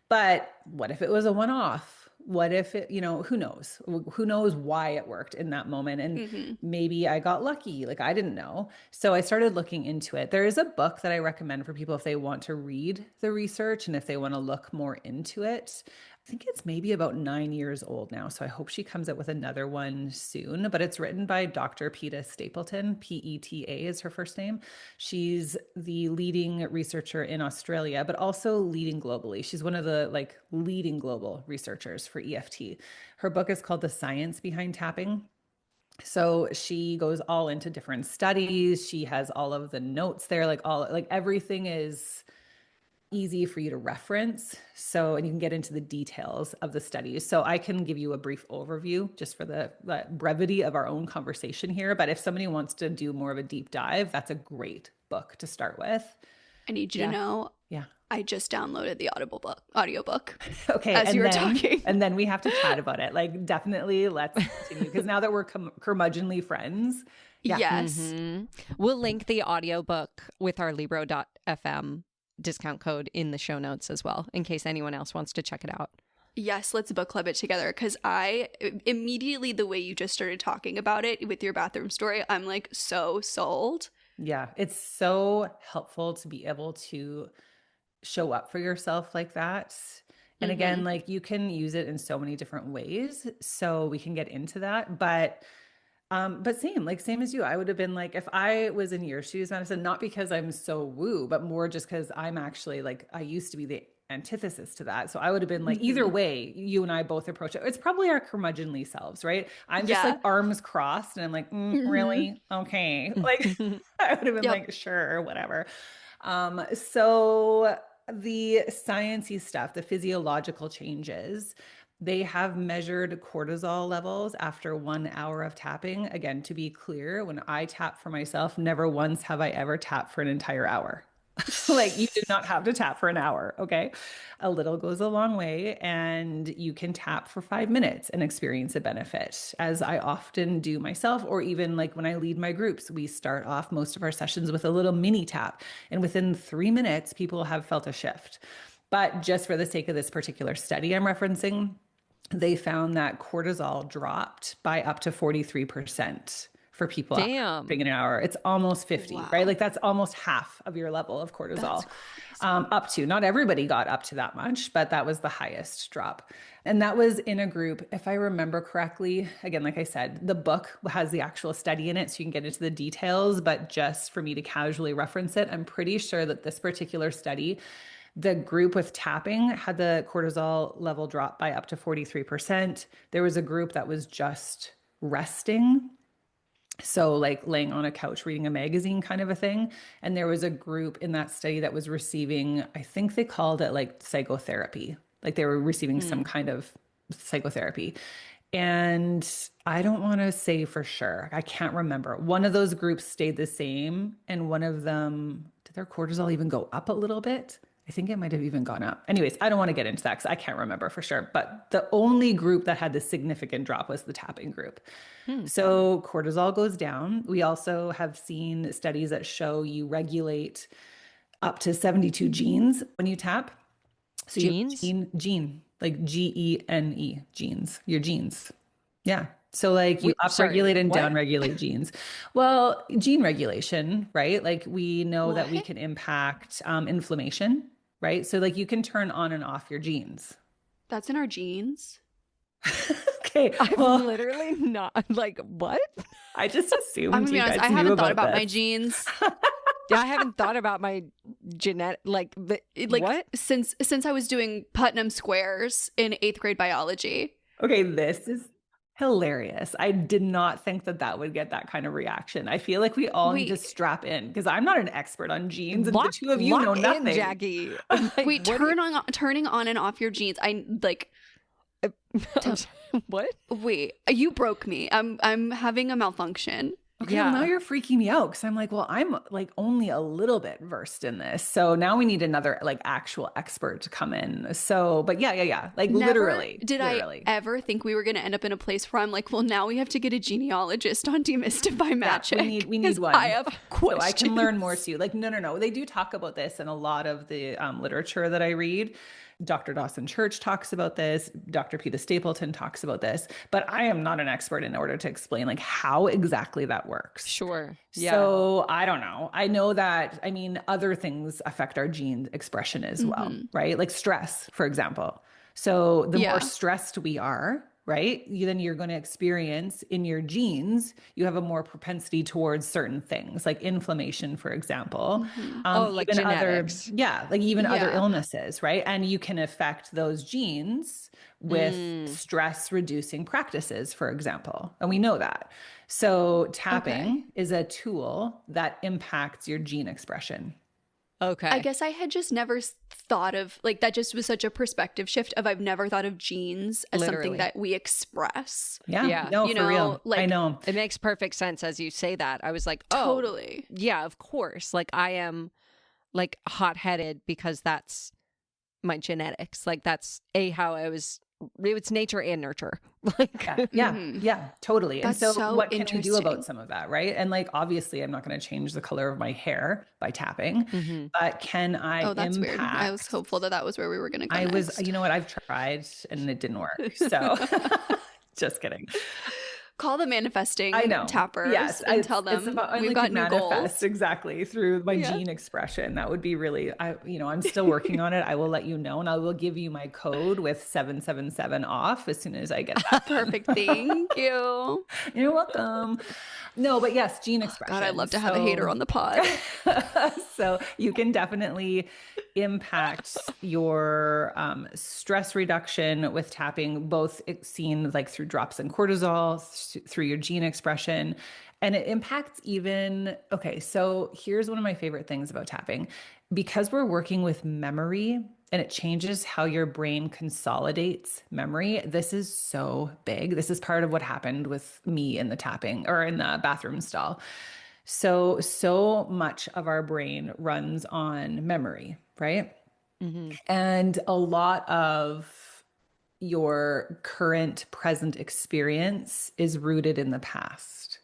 But what if it was a one-off? what if it, who knows? Who knows why it worked in that moment? And maybe I got lucky. Like, I didn't know. So I started looking into it. There is a book that I recommend for people if they want to read the research and if they want to look more into it. I think it's maybe about 9 years old now. So I hope she comes out with another one soon. But it's written by Dr. Peta Stapleton. Peta is her first name. She's the leading researcher in Australia, but also leading globally. She's one of the leading global researchers for EFT. Her book is called The Science Behind Tapping. So she goes all into different studies. She has all of the notes there, everything is easy for you to reference. So, and you can get into the details of the studies. So I can give you a brief overview just for the brevity of our own conversation here. But if somebody wants to do more of a deep dive, that's a great book to start with. I need you to know. Yeah. I just downloaded the audiobook. Okay. As you were talking. And then we have to chat about it. Like, definitely let's continue. Because now that we're curmudgeonly friends. Yeah. Yes. We'll link the audiobook with our Libro.fm discount code in the show notes as well, in case anyone else wants to check it out. Yes, let's book club it together, because I immediately, the way you just started talking about it with your bathroom story, I'm like so sold. Yeah, it's so helpful to be able to show up for yourself like that. And again, like, you can use it in so many different ways. So we can get into that. But same as you, I would have been like, if I was in your shoes, Madison, not because I'm so woo, but more just because I'm actually like, I used to be the antithesis to that. So I would have been like, either way, you and I both approach it. It's probably our curmudgeonly selves, right? I'm just like arms crossed and I'm like, really? Okay. Like, I would have been like, sure, whatever. So the sciencey stuff, the physiological changes, they have measured cortisol levels after 1 hour of tapping. Again, to be clear, when I tap for myself, never once have I ever tapped for an entire hour. Like, you do not have to tap for an hour. Okay. A little goes a long way, and you can tap for 5 minutes and experience a benefit, as I often do myself, or even like when I lead my groups, we start off most of our sessions with a little mini tap, and within 3 minutes, people have felt a shift. But just for the sake of this particular study I'm referencing, they found that cortisol dropped by up to 43% for people tapping an hour. It's almost 50, right? Like, that's almost half of your level of cortisol. Up to, not everybody got up to that much, but that was the highest drop. And that was in a group, if I remember correctly, again, like I said, the book has the actual study in it, so you can get into the details, but just for me to casually reference it, I'm pretty sure that this particular study, the group with tapping had the cortisol level drop by up to 43%. There was a group that was just resting, so like laying on a couch, reading a magazine kind of a thing. And there was a group in that study that was receiving, I think they called it like psychotherapy. Like, they were receiving some kind of psychotherapy. And I don't want to say for sure, I can't remember. One of those groups stayed the same, and one of them, did their cortisol even go up a little bit? I think it might have even gone up. Anyways, I don't want to get into that because I can't remember for sure. But the only group that had the significant drop was the tapping group. So cortisol goes down. We also have seen studies that show you regulate up to 72 genes when you tap. So genes? Gene, like Gene, genes, your genes. Yeah. So like, you upregulate and downregulate genes. Well, gene regulation, right? Like, we know that we can impact inflammation, right? So like, you can turn on and off your genes. That's in our genes. Okay. I'm literally not like, what? I just assumed I'm gonna be honest, I haven't thought about my genes. Yeah, I haven't thought about my genetic, what? Since I was doing Putnam squares in 8th grade biology. Okay, this is hilarious. I did not think that would get that kind of reaction. I feel like we all need to strap in, because I'm not an expert on genes, and the two of you know nothing. Jacqui. Like, wait, turning on and off your genes. I like. What? Wait, you broke me. I'm having a malfunction. Okay, well, now you're freaking me out, because I'm like, well, I'm like only a little bit versed in this. So now we need another like actual expert to come in. So, but yeah. Like, literally. I ever think we were going to end up in a place where I'm like, well, now we have to get a genealogist on Demystify Magic. Yeah, we need one. I have questions. So I can learn more too. Like, no. They do talk about this in a lot of the literature that I read. Dr. Dawson Church talks about this. Dr. Peter Stapleton talks about this, but I am not an expert in order to explain like how exactly that works. Sure. Yeah. So I don't know. I know that, I mean, other things affect our gene expression as well, right? Like stress, for example. So the more stressed we are, right, then you're going to experience in your genes, you have a more propensity towards certain things like inflammation, for example. Like Even genetics. like even other illnesses, right? And you can affect those genes with stress reducing practices, for example. And we know that. So tapping is a tool that impacts your gene expression. Okay. I guess I had just never thought of like that. Just was such a perspective shift of I've never thought of genes as something that we express. Yeah. No, for real. Like, I know. It makes perfect sense as you say that. I was like, oh, totally. Yeah, of course. Like I am like hot-headed because that's my genetics. Like that's how I was. It's nature and nurture. Like, yeah, totally. That's and so so what can we do interesting. about some of that, right? And like, obviously I'm not going to change the color of my hair by tapping, but can I that's weird. I was hopeful that was where we were going to go next. You know what? I've tried and it didn't work. So just kidding. Call the manifesting tappers and tell them we've got new goals. Exactly, through my gene expression. That would be really, I'm still working on it. I will let you know, and I will give you my code with 777 off as soon as I get that. Perfect. Thank you. You're welcome. No, but yes, gene expression. God, I'd love to have a hater on the pod. So you can definitely impact your stress reduction with tapping, both seen like through drops in cortisol, through your gene expression. And it impacts even, okay, so here's one of my favorite things about tapping. Because we're working with memory and it changes how your brain consolidates memory, this is so big. This is part of what happened with me in the tapping or in the bathroom stall. So much of our brain runs on memory, right? And a lot of your current present experience is rooted in the past.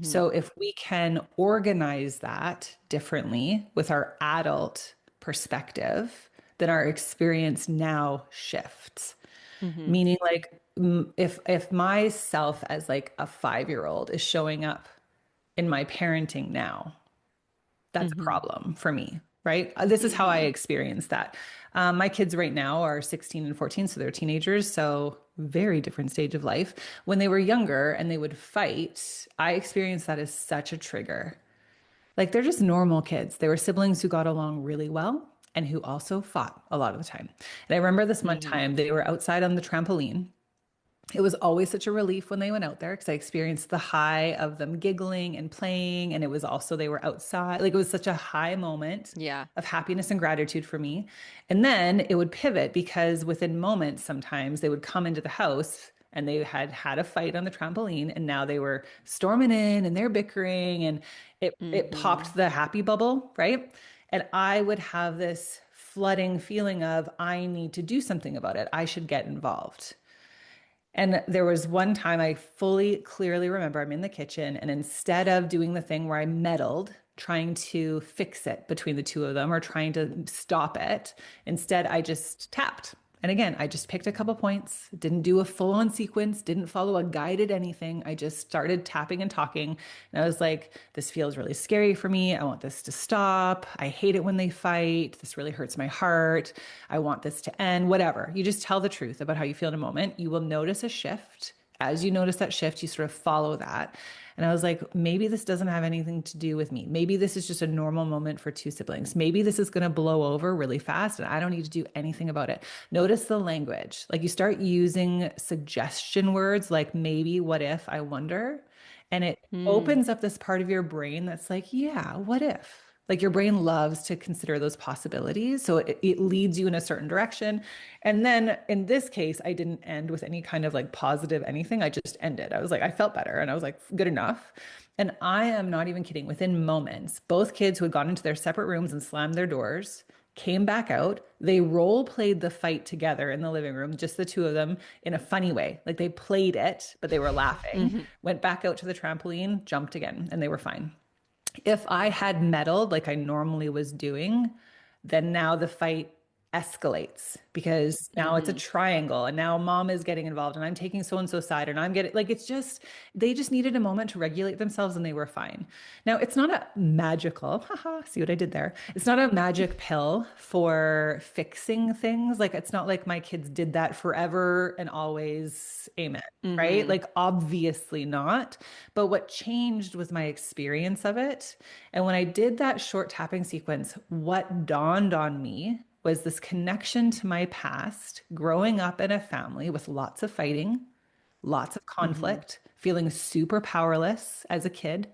So if we can organize that differently with our adult perspective, then our experience now shifts. Meaning like if myself as like a 5-year-old is showing up in my parenting now, that's a problem for me, right? This is how I experience that. My kids right now are 16 and 14, so they're teenagers. So very different stage of life. When they were younger and they would fight, I experienced that as such a trigger. Like they're just normal kids. They were siblings who got along really well and who also fought a lot of the time. And I remember this one time they were outside on the trampoline. It was always such a relief when they went out there because I experienced the high of them giggling and playing. And it was also, they were outside. Like it was such a high moment of happiness and gratitude for me. And then it would pivot because within moments, sometimes they would come into the house and they had had a fight on the trampoline and now they were storming in and they're bickering and it popped the happy bubble, right? And I would have this flooding feeling of, I need to do something about it. I should get involved. And there was one time I clearly remember I'm in the kitchen and instead of doing the thing where I meddled, trying to fix it between the two of them or trying to stop it, instead I just tapped. And again, I just picked a couple points, didn't do a full-on sequence, didn't follow a guided anything. I just started tapping and talking. And I was like, this feels really scary for me. I want this to stop. I hate it when they fight. This really hurts my heart. I want this to end, whatever. You just tell the truth about how you feel in a moment. You will notice a shift. As you notice that shift, you sort of follow that. And I was like, maybe this doesn't have anything to do with me. Maybe this is just a normal moment for two siblings. Maybe this is going to blow over really fast and I don't need to do anything about it. Notice the language. Like you start using suggestion words like maybe, what if, I wonder. And it opens up this part of your brain that's like, yeah, what if? Like your brain loves to consider those possibilities. So it leads you in a certain direction. And then in this case, I didn't end with any kind of like positive anything. I just ended. I was like, I felt better. And I was like, good enough. And I am not even kidding. Within moments, both kids who had gone into their separate rooms and slammed their doors came back out. They role played the fight together in the living room, just the two of them in a funny way. Like they played it, but they were laughing, went back out to the trampoline, jumped again, and they were fine. If I had meddled like I normally was doing, then now the fight escalates because now it's a triangle and now mom is getting involved and I'm taking so and so side and I'm getting like it's just they just needed a moment to regulate themselves and they were fine. Now it's not a magical, haha, see what I did there? It's not a magic pill for fixing things. Like it's not like my kids did that forever and always, amen. Right? Like obviously not. But what changed was my experience of it. And when I did that short tapping sequence, what dawned on me was this connection to my past, growing up in a family with lots of fighting, lots of conflict, feeling super powerless as a kid,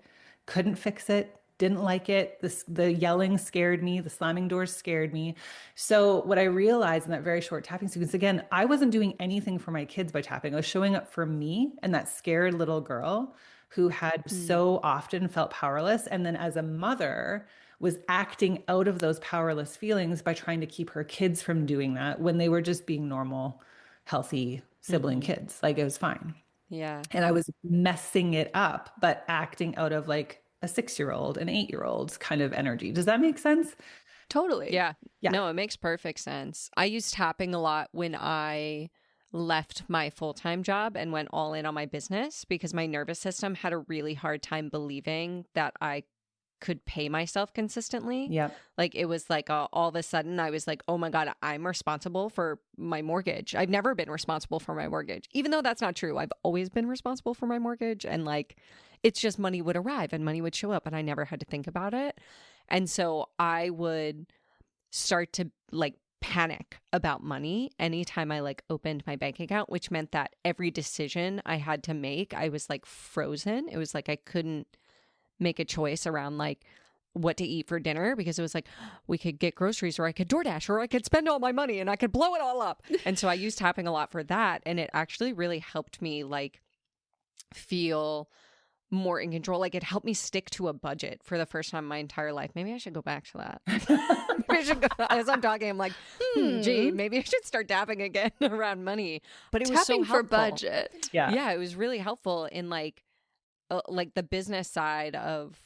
couldn't fix it, didn't like it. The yelling scared me, the slamming doors scared me. So what I realized in that very short tapping sequence, again, I wasn't doing anything for my kids by tapping. I was showing up for me and that scared little girl who had so often felt powerless. And then as a mother, was acting out of those powerless feelings by trying to keep her kids from doing that when they were just being normal, healthy sibling kids. Like it was fine. Yeah. And I was messing it up, but acting out of like a 6-year-old, an 8-year-old kind of energy. Does that make sense? Totally. Yeah. Yeah. No, it makes perfect sense. I used tapping a lot when I left my full-time job and went all in on my business because my nervous system had a really hard time believing that I could pay myself consistently. Yep. Like it was like all of a sudden I was like, oh my God, I'm responsible for my mortgage. I've never been responsible for my mortgage, even though that's not true. I've always been responsible for my mortgage. And like, it's just money would arrive and money would show up and I never had to think about it. And so I would start to like panic about money anytime I like opened my bank account, which meant that every decision I had to make, I was like frozen. It was like I couldn't make a choice around like what to eat for dinner because it was like we could get groceries or I could DoorDash or I could spend all my money and I could blow it all up. And so I used tapping a lot for that. And it actually really helped me like feel more in control. Like it helped me stick to a budget for the first time in my entire life. Maybe I should go back to that. Maybe I should go, as I'm talking, I'm like, gee, maybe I should start tapping again around money. But it was so Tapping helpful. for budget. Yeah. Yeah, it was really helpful in like the business side of,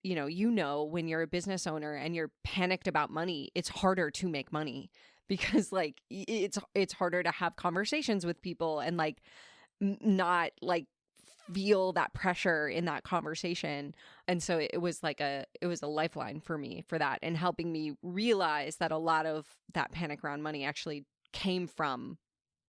when you're a business owner and you're panicked about money, it's harder to make money because like it's harder to have conversations with people and like not like feel that pressure in that conversation. And so it was a lifeline for me for that and helping me realize that a lot of that panic around money actually came from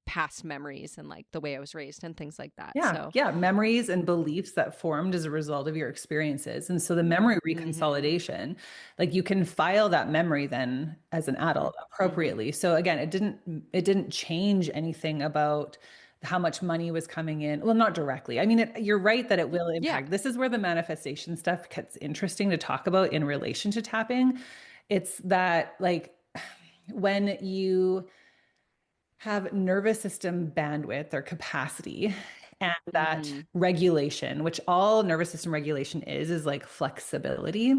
past memories and like the way I was raised and things like that. Yeah. So Yeah. Memories and beliefs that formed as a result of your experiences. And so the memory reconsolidation, like you can file that memory then as an adult appropriately. So again, it didn't change anything about how much money was coming in. Well, not directly. I mean, you're right that it will impact. This is where the manifestation stuff gets interesting to talk about in relation to tapping. It's that like when you have nervous system bandwidth or capacity and that regulation, which all nervous system regulation is like flexibility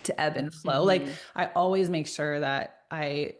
to ebb and flow. Like I always make sure that I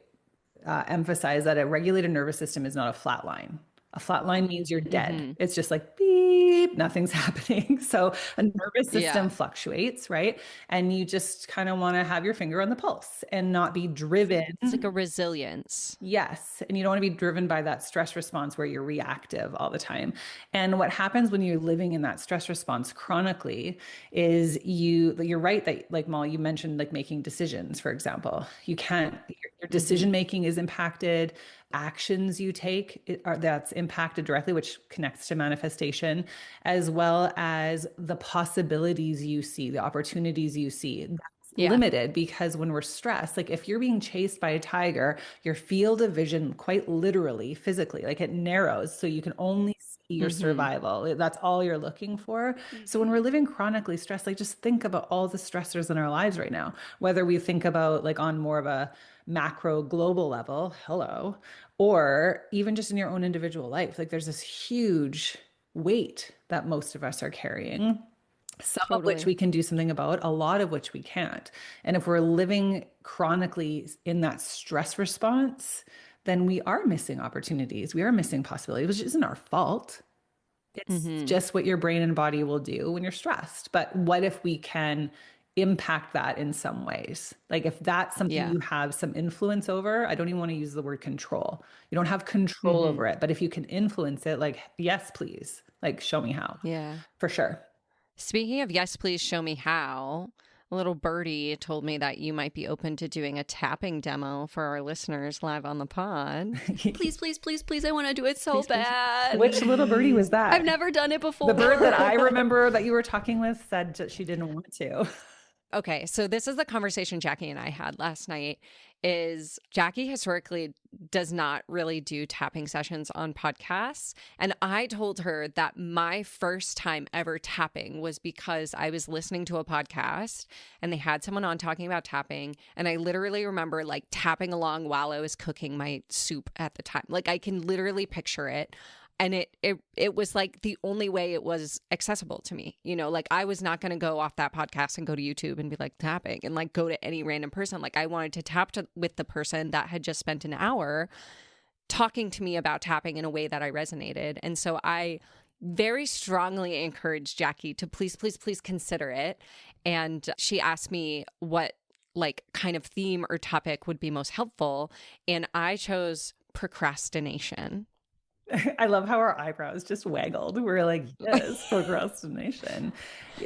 emphasize that a regulated nervous system is not a flat line. A flat line means you're dead. It's just like beep, nothing's happening. So a nervous system fluctuates, right? And you just kind of want to have your finger on the pulse and not be driven. It's like a resilience. Yes. And you don't want to be driven by that stress response where you're reactive all the time. And what happens when you're living in that stress response chronically is you're right that like Molly, you mentioned like making decisions, for example. You can't, your decision making is impacted. Actions you take that's impacted directly, which connects to manifestation, as well as the possibilities you see, the opportunities you see. Limited because when we're stressed, like if you're being chased by a tiger, your field of vision quite literally, physically, like it narrows so you can only see your survival. That's all you're looking for. So when we're living chronically stressed, like just think about all the stressors in our lives right now, whether we think about like on more of a macro global level, or even just in your own individual life. Like there's this huge weight that most of us are carrying. Some of which we can do something about, a lot of which we can't. And if we're living chronically in that stress response, then we are missing opportunities. We are missing possibilities, which isn't our fault. It's just what your brain and body will do when you're stressed. But what if we can impact that in some ways. Like if that's something you have some influence over, I don't even want to use the word control. You don't have control over it, but if you can influence it, like, yes, please, like show me how. Yeah. For sure. Speaking of yes, please show me how, a little birdie told me that you might be open to doing a tapping demo for our listeners live on the pod. Please, please, please, please. I want to do it so bad. Which little birdie was that? I've never done it before. The bird that I remember that you were talking with said that she didn't want to. Okay, so this is the conversation Jacqui and I had last night. Is Jacqui historically does not really do tapping sessions on podcasts. And I told her that my first time ever tapping was because I was listening to a podcast and they had someone on talking about tapping. And I literally remember like tapping along while I was cooking my soup at the time. Like I can literally picture it. And it was like the only way it was accessible to me. You know, like I was not going to go off that podcast and go to YouTube and be like tapping and like go to any random person. Like I wanted to with the person that had just spent an hour talking to me about tapping in a way that I resonated. And so I very strongly encouraged Jacqui to please, please, please consider it. And she asked me what like kind of theme or topic would be most helpful. And I chose procrastination. I love how our eyebrows just waggled. We're like, yes, procrastination.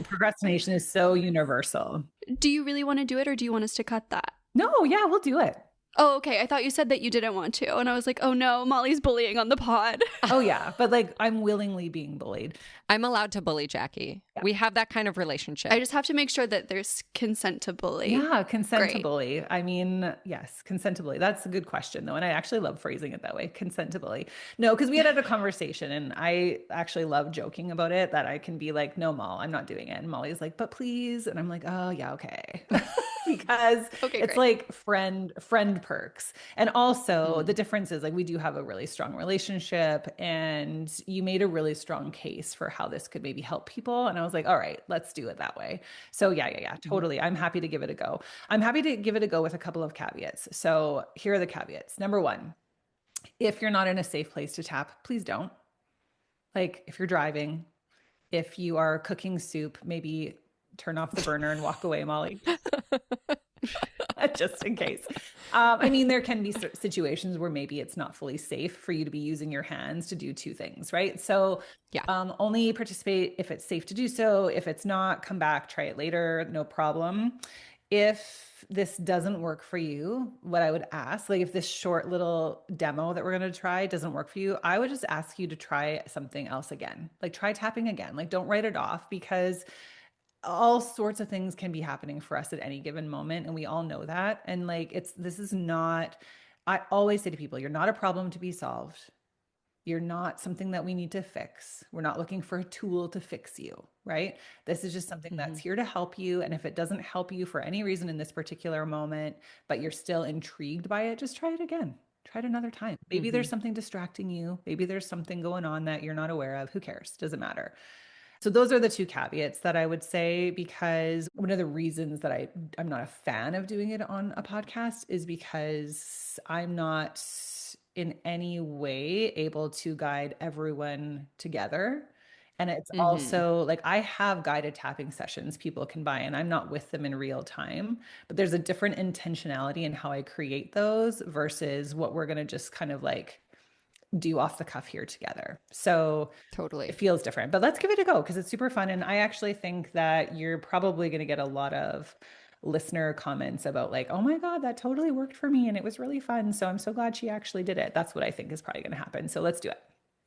Procrastination is so universal. Do you really want to do it or do you want us to cut that? No, yeah, we'll do it. Oh, okay. I thought you said that you didn't want to. And I was like, oh no, Molly's bullying on the pod. Oh yeah. But like I'm willingly being bullied. I'm allowed to bully Jacqui. Yeah. We have that kind of relationship. I just have to make sure that there's consent to bully. Yeah, consent to bully. I mean, yes, consent to bully. That's a good question though. And I actually love phrasing it that way. Consent to bully. No, because we had a conversation and I actually love joking about it that I can be like, no, Moll, I'm not doing it. And Molly's like, but please. And I'm like, oh yeah, okay. Because it's like friend perks. And also the difference is like we do have a really strong relationship and you made a really strong case for how this could maybe help people. And I was like, all right, let's do it that way. So yeah, totally. I'm happy to give it a go. I'm happy to give it a go with a couple of caveats. So here are the caveats. Number one, if you're not in a safe place to tap, please don't. Like if you're driving, if you are cooking soup, maybe turn off the burner and walk away, Molly. Just in case. I mean, there can be situations where maybe it's not fully safe for you to be using your hands to do two things, right? So only participate if it's safe to do so. If it's not, come back, try it later, no problem. If this doesn't work for you, what I would ask, like if this short little demo that we're going to try doesn't work for you, I would just ask you to try something else again. Like try tapping again. Like don't write it off because all sorts of things can be happening for us at any given moment. And we all know that. And like, this is not, I always say to people, you're not a problem to be solved. You're not something that we need to fix. We're not looking for a tool to fix you, right? This is just something that's here to help you. And if it doesn't help you for any reason in this particular moment, but you're still intrigued by it, just try it again. Try it another time. Maybe there's something distracting you. Maybe there's something going on that you're not aware of. Who cares? Doesn't matter. So those are the two caveats that I would say, because one of the reasons that I'm not a fan of doing it on a podcast is because I'm not in any way able to guide everyone together. And it's also like I have guided tapping sessions people can buy and I'm not with them in real time, but there's a different intentionality in how I create those versus what we're going to just kind of like do off the cuff here together. So totally, it feels different, but let's give it a go because it's super fun. And I actually think that you're probably going to get a lot of listener comments about like, oh my God, that totally worked for me. And it was really fun. So I'm so glad she actually did it. That's what I think is probably going to happen. So let's do it.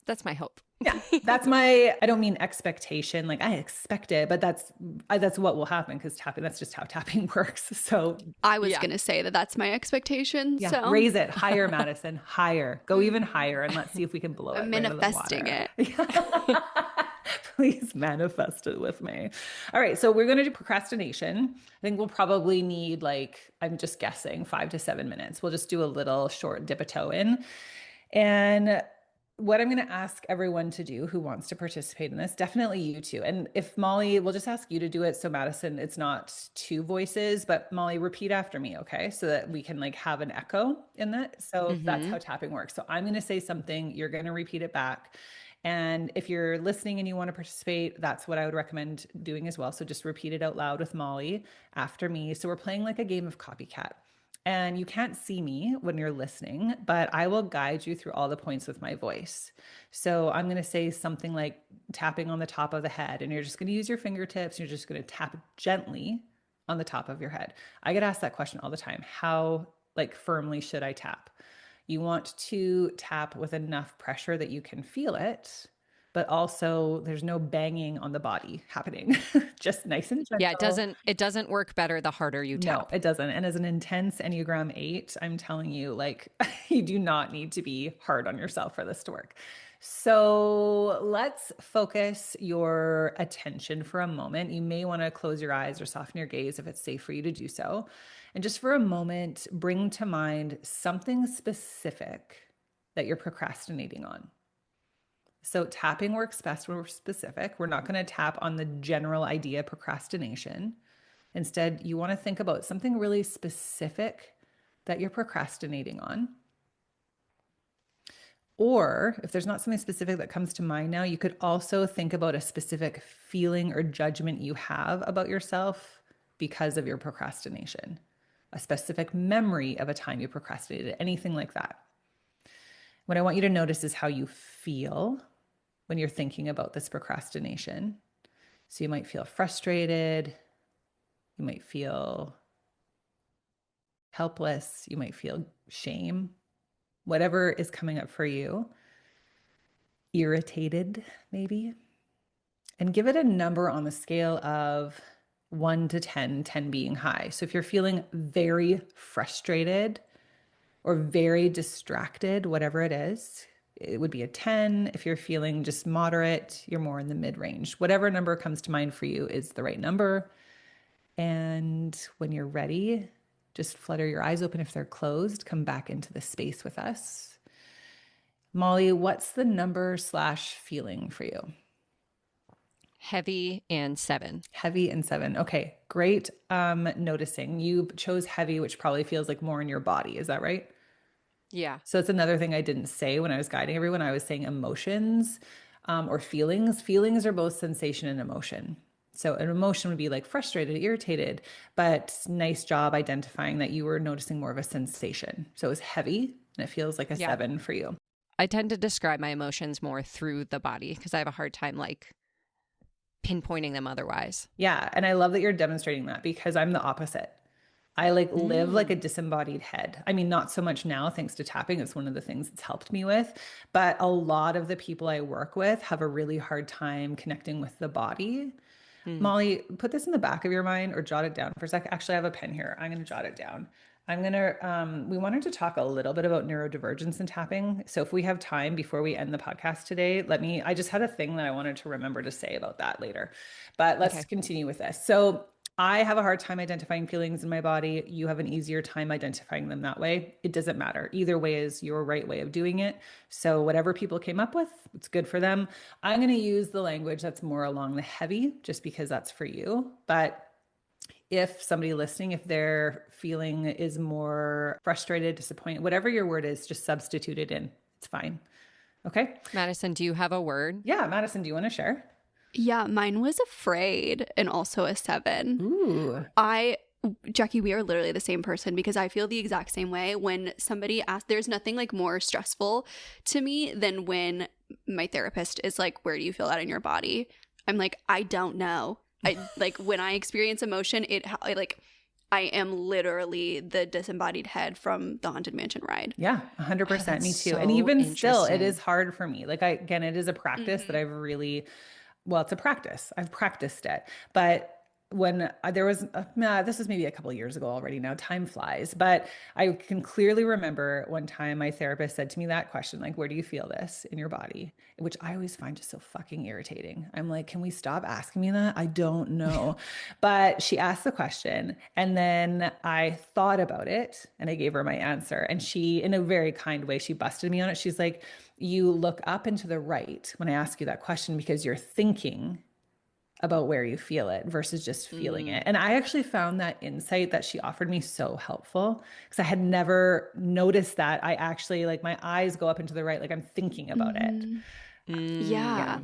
That's my hope. Yeah. That's I don't mean expectation. Like I expect it, but that's what will happen because tapping, that's just how tapping works. So I was going to say that that's my expectation. Yeah. So raise it higher, Madison, higher, go even higher. And let's see if we can blow it. I'm manifesting it. Please manifest it with me. All right. So we're going to do procrastination. I think we'll probably need I'm just guessing 5 to 7 minutes. We'll just do a little short dip a toe in. And what I'm going to ask everyone to do who wants to participate in this, definitely you too. And if Molly, we'll just ask you to do it. So Madison, it's not two voices, but Molly, repeat after me. Okay. So that we can have an echo in that. So that's how tapping works. So I'm going to say something, you're going to repeat it back. And if you're listening and you want to participate, that's what I would recommend doing as well. So just repeat it out loud with Molly after me. So we're playing like a game of copycat. And you can't see me when you're listening, but I will guide you through all the points with my voice. So I'm going to say something like tapping on the top of the head, and you're just going to use your fingertips. You're just going to tap gently on the top of your head. I get asked that question all the time. How like firmly should I tap? You want to tap with enough pressure that you can feel it, but also there's no banging on the body happening. Just nice and gentle. Yeah, it doesn't work better the harder you No, tap. it doesn't. And as an intense Enneagram 8, I'm telling you, like, you do not need to be hard on yourself for this to work. So let's focus your attention for a moment. You may want to close your eyes or soften your gaze if it's safe for you to do so. And just for a moment, bring to mind something specific that you're procrastinating on. So tapping works best when we're specific. We're not going to tap on the general idea of procrastination. Instead, you want to think about something really specific that you're procrastinating on. Or if there's not something specific that comes to mind now, you could also think about a specific feeling or judgment you have about yourself because of your procrastination, a specific memory of a time you procrastinated, anything like that. What I want you to notice is how you feel when you're thinking about this procrastination. So you might feel frustrated. You might feel helpless. You might feel shame, whatever is coming up for you, irritated maybe, and give it a number on the scale of 1 to 10, 10 being high. So if you're feeling very frustrated or very distracted, whatever it is, it would be a 10. If you're feeling just moderate, you're more in the mid-range. Whatever number comes to mind for you is the right number. And when you're ready, just flutter your eyes open if they're closed. Come back into the space with us. Molly, what's the number/feeling for you? Heavy and 7. Heavy and 7. Okay, great. Noticing you chose heavy, which probably feels like more in your body. Is that right? Yeah. So it's another thing I didn't say when I was guiding everyone. I was saying emotions or feelings. Feelings are both sensation and emotion. So an emotion would be like frustrated, irritated, but nice job identifying that you were noticing more of a sensation. So it was heavy and it feels like a 7 for you. I tend to describe my emotions more through the body because I have a hard time like pinpointing them otherwise. Yeah. And I love that you're demonstrating that because I'm the opposite. I like live like a disembodied head. I mean, not so much now, thanks to tapping. It's one of the things it's helped me with. But a lot of the people I work with have a really hard time connecting with the body. Molly, put this in the back of your mind or jot it down for a sec. Actually, I have a pen here. I'm going to jot it down. We wanted to talk a little bit about neurodivergence and tapping. So if we have time before we end the podcast today, I just had a thing that I wanted to remember to say about that later, but let's continue with this. So I have a hard time identifying feelings in my body. You have an easier time identifying them that way. It doesn't matter. Either way is your right way of doing it. So whatever people came up with, it's good for them. I'm going to use the language that's more along the heavy just because that's for you. But if somebody listening, if their feeling is more frustrated, disappointed, whatever your word is, just substitute it in. It's fine. Okay. Madison, do you have a word? Yeah. Madison, do you want to share? Yeah, mine was afraid and also a 7. Ooh. Jacqui, we are literally the same person because I feel the exact same way when somebody asks. There's nothing like more stressful to me than when my therapist is like, where do you feel that in your body? I'm like, I don't know. I like when I experience emotion, I am literally the disembodied head from the Haunted Mansion ride. Yeah, 100%. Me too. So And even still, it interesting. is hard for me. Like again, it is a practice that I've really, well, it's a practice. I've practiced it. But when there was, this was maybe a couple of years ago already now, time flies, but I can clearly remember one time my therapist said to me that question, like, where do you feel this in your body? Which I always find just so fucking irritating. I'm like, can we stop asking me that? I don't know. But she asked the question and then I thought about it and I gave her my answer. And she, in a very kind way, she busted me on it. She's like, you look up and to the right when I ask you that question because you're thinking about where you feel it versus just feeling it. And I actually found that insight that she offered me so helpful because I had never noticed that. I actually, like, my eyes go up and to the right, like I'm thinking about it. Yeah.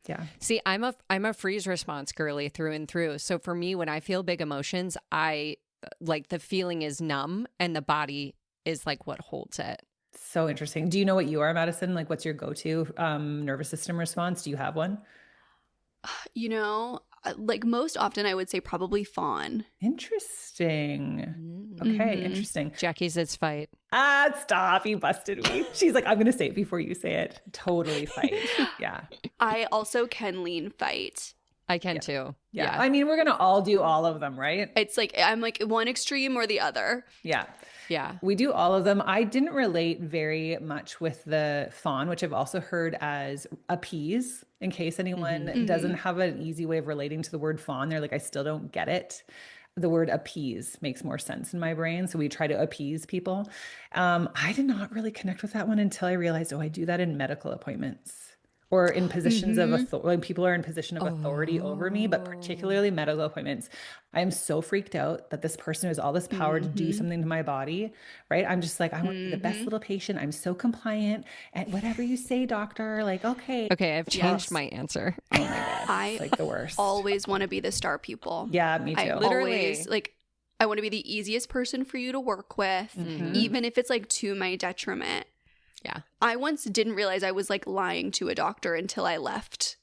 Yeah. See, I'm a freeze response girly through and through. So for me, when I feel big emotions, I like the feeling is numb and the body is like what holds it. So interesting. Do you know what you are, Madison? Like, what's your go-to nervous system response? Do you have one? You know, like most often I would say probably fawn. Interesting. Okay, interesting. Jackie's its fight. Ah, stop. You busted me. She's like, I'm going to say it before you say it. Totally fight. Yeah. I also can lean fight. I can too. Yeah. I mean, we're going to all do all of them, right? It's like I'm like one extreme or the other. Yeah. Yeah. We do all of them. I didn't relate very much with the fawn, which I've also heard as appease, in case anyone doesn't have an easy way of relating to the word fawn. They're like, I still don't get it. The word appease makes more sense in my brain. So we try to appease people. I did not really connect with that one until I realized, oh, I do that in medical appointments. Or in positions of authority, when people are in position of authority over me, but particularly medical appointments. I am so freaked out that this person has all this power to do something to my body, right? I'm just like, I want to be the best little patient. I'm so compliant. And whatever you say, doctor, like, okay. Okay, I've changed my answer. Oh my God. It's like the worst. Always want to be the star pupil. Yeah, me too. I always like, I want to be the easiest person for you to work with, even if it's like to my detriment. Yeah. I once didn't realize I was like lying to a doctor until I left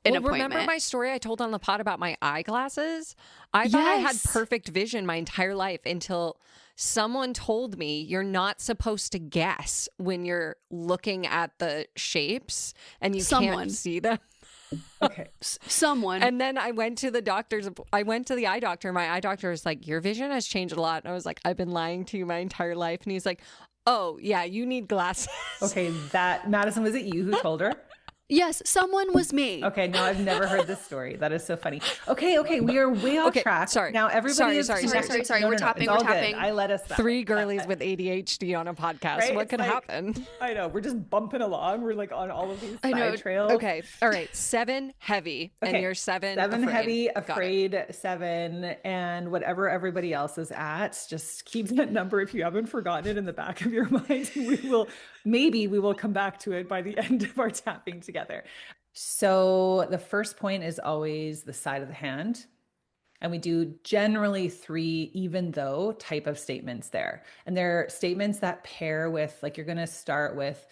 an appointment. Remember my story I told on the pod about my eyeglasses? I thought I had perfect vision my entire life until someone told me you're not supposed to guess when you're looking at the shapes and you can't see them. Okay. Someone. And then I went to the eye doctor. My eye doctor was like, your vision has changed a lot. And I was like, I've been lying to you my entire life. And he's like, oh, yeah, you need glasses. Okay, Madison, was it you who told her? Yes, someone was me. Okay, no, I've never heard this story. That is so funny. Okay, we are way off track. Sorry. Now everybody is sorry. No, we're tapping. We're tapping. I let us. Three girlies with ADHD on a podcast. Right? What could happen? I know. We're just bumping along. We're like on all of these side trails. Okay. All right. 7 heavy, and you're 7. 7 afraid. Heavy, afraid 7, and whatever everybody else is at. Just keep that number if you haven't forgotten it in the back of your mind. We will come back to it by the end of our tapping together. So the first point is always the side of the hand. And we do generally 3 even though type of statements there. And they're statements that pair with, like, you're going to start with,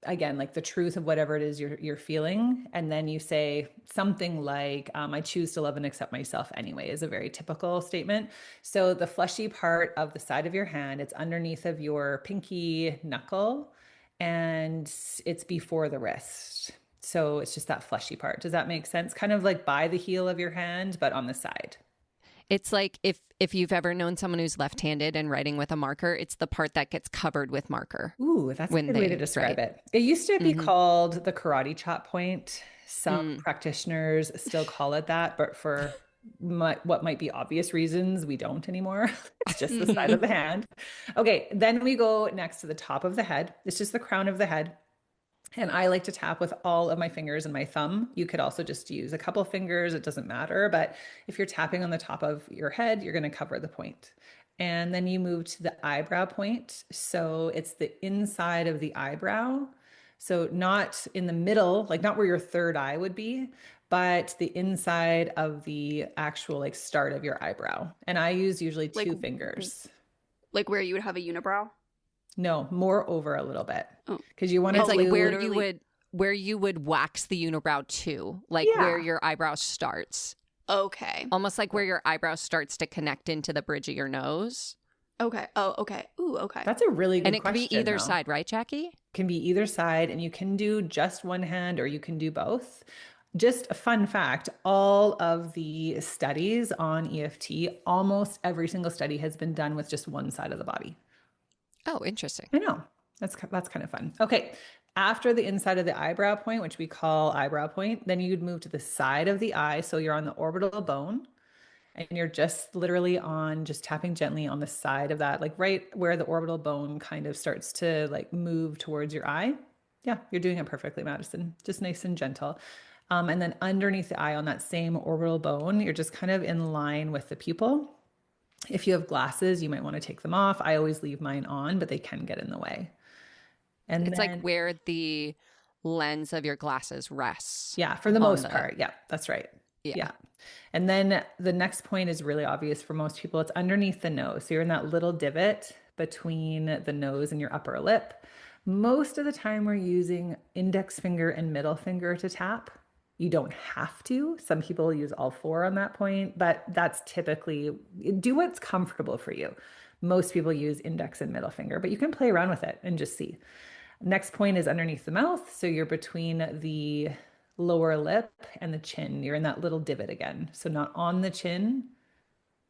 again, like the truth of whatever it is you're feeling. And then you say something like, I choose to love and accept myself anyway, is a very typical statement. So the fleshy part of the side of your hand, it's underneath of your pinky knuckle and it's before the wrist. So it's just that fleshy part. Does that make sense? Kind of like by the heel of your hand, but on the side. It's like if you've ever known someone who's left-handed and writing with a marker, it's the part that gets covered with marker. Ooh, that's a good way to describe it. It used to be called the karate chop point. Some practitioners still call it that, but for what might be obvious reasons, we don't anymore. It's just the side of the hand. Okay, then we go next to the top of the head. It's just the crown of the head. And I like to tap with all of my fingers and my thumb. You could also just use a couple fingers. It doesn't matter. But if you're tapping on the top of your head, you're going to cover the point. And then you move to the eyebrow point. So it's the inside of the eyebrow. So not in the middle, like not where your third eye would be, but the inside of the actual like start of your eyebrow. And I use usually 2 fingers. Like where you would have a unibrow? No, more over a little bit. Because you want to like where you would wax the unibrow to, like where your eyebrow starts. Okay. Almost like where your eyebrow starts to connect into the bridge of your nose. Okay. Oh, okay. Ooh, okay. That's a really good question. And it can be either side, right, Jacqui? Can be either side, and you can do just one hand or you can do both. Just a fun fact, all of the studies on EFT, almost every single study has been done with just one side of the body. Oh, interesting. I know. That's kind of fun. Okay. After the inside of the eyebrow point, which we call eyebrow point, then you'd move to the side of the eye. So you're on the orbital bone and you're just literally just tapping gently on the side of that, like right where the orbital bone kind of starts to like move towards your eye. Yeah, you're doing it perfectly, Madison. Just nice and gentle. And then underneath the eye on that same orbital bone, you're just kind of in line with the pupil. If you have glasses, you might want to take them off. I always leave mine on, but they can get in the way. And it's like where the lens of your glasses rests. Yeah, for the most part. Yeah, that's right. Yeah. And then the next point is really obvious for most people. It's underneath the nose. So you're in that little divot between the nose and your upper lip. Most of the time, we're using index finger and middle finger to tap. You don't have to. Some people use all four on that point, but that's typically do what's comfortable for you. Most people use index and middle finger, but you can play around with it and just see. Next point is underneath the mouth. So you're between the lower lip and the chin. You're in that little divot again. So not on the chin,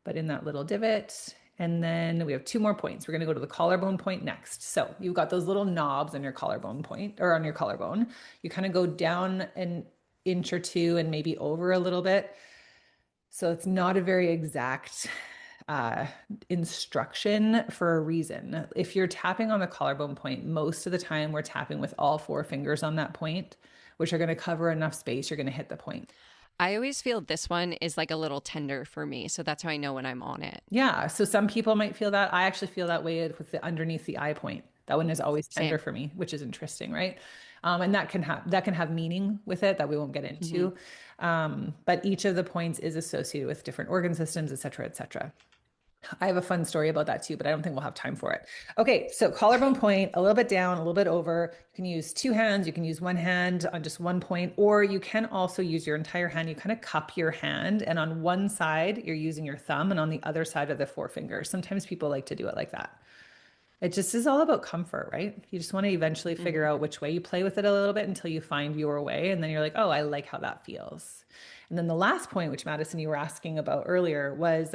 but in that little divot. And then we have two more points. We're going to go to the collarbone point next. So you've got those little knobs on your collarbone point or on your collarbone. You kind of go down an inch or two and maybe over a little bit. So it's not a very exact instruction for a reason. If you're tapping on the collarbone point, most of the time we're tapping with all four fingers on that point, which are going to cover enough space. You're going to hit the point. I always feel this one is like a little tender for me. So that's how I know when I'm on it. Yeah. So some people might feel that. I actually feel that way with the underneath the eye point. That one is always tender for me, which is interesting, right? And that can have meaning with it that we won't get into. But each of the points is associated with different organ systems, et cetera, et cetera. I have a fun story about that too, but I don't think we'll have time for it. Okay, so collarbone point, a little bit down, a little bit over. You can use two hands, you can use one hand on just one point, or you can also use your entire hand. You kind of cup your hand, and on one side, you're using your thumb, and on the other side of the four fingers. Sometimes people like to do it like that. It just is all about comfort, right? You just want to eventually figure out which way you play with it a little bit until you find your way. And then you're like, oh, I like how that feels. And then the last point, which Madison, you were asking about earlier, was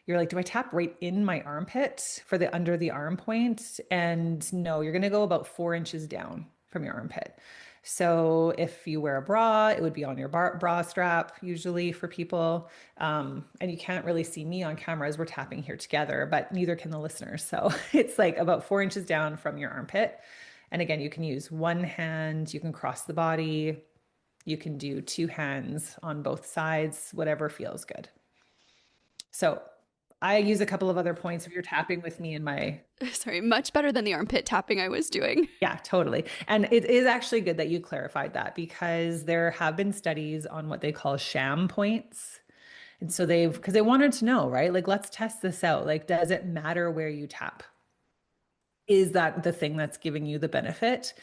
you're like, do I tap right in my armpit for the under the arm point? And no, you're going to go about 4 inches down from your armpit. So if you wear a bra, it would be on your bra strap usually for people. And you can't really see me on camera as we're tapping here together, but neither can the listeners. So it's like about 4 inches down from your armpit. And again, you can use one hand, you can cross the body, you can do two hands on both sides, whatever feels good. So I use a couple of other points if you're tapping with me in my... Sorry, much better than the armpit tapping I was doing. Yeah, totally. And it is actually good that you clarified that because there have been studies on what they call sham points. And so because they wanted to know, right? Like, let's test this out. Like, does it matter where you tap? Is that the thing that's giving you the benefit?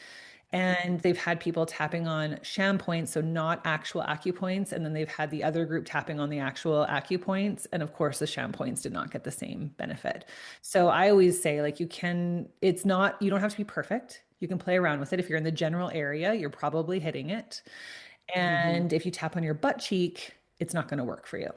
And they've had people tapping on sham points, so not actual acupoints. And then they've had the other group tapping on the actual acupoints. And of course, the sham points did not get the same benefit. So I always say, like, you don't have to be perfect. You can play around with it. If you're in the general area, you're probably hitting it. And if you tap on your butt cheek, it's not going to work for you.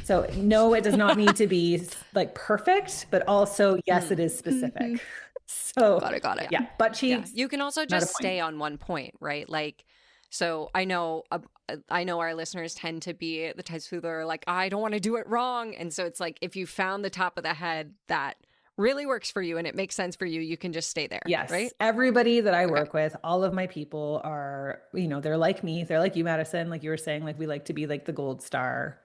So no, it does not need to be like perfect, but also, yes, it is specific. So got it. Yeah, butt cheeks. Yeah. You can also just stay on one point, right? Like, so I know our listeners tend to be the types who are like, I don't want to do it wrong. And so it's like, if you found the top of the head that really works for you and it makes sense for you, you can just stay there. Yes. Right. Everybody that I work with, all of my people are, they're like me. They're like you, Madison, like you were saying, like we like to be like the gold star,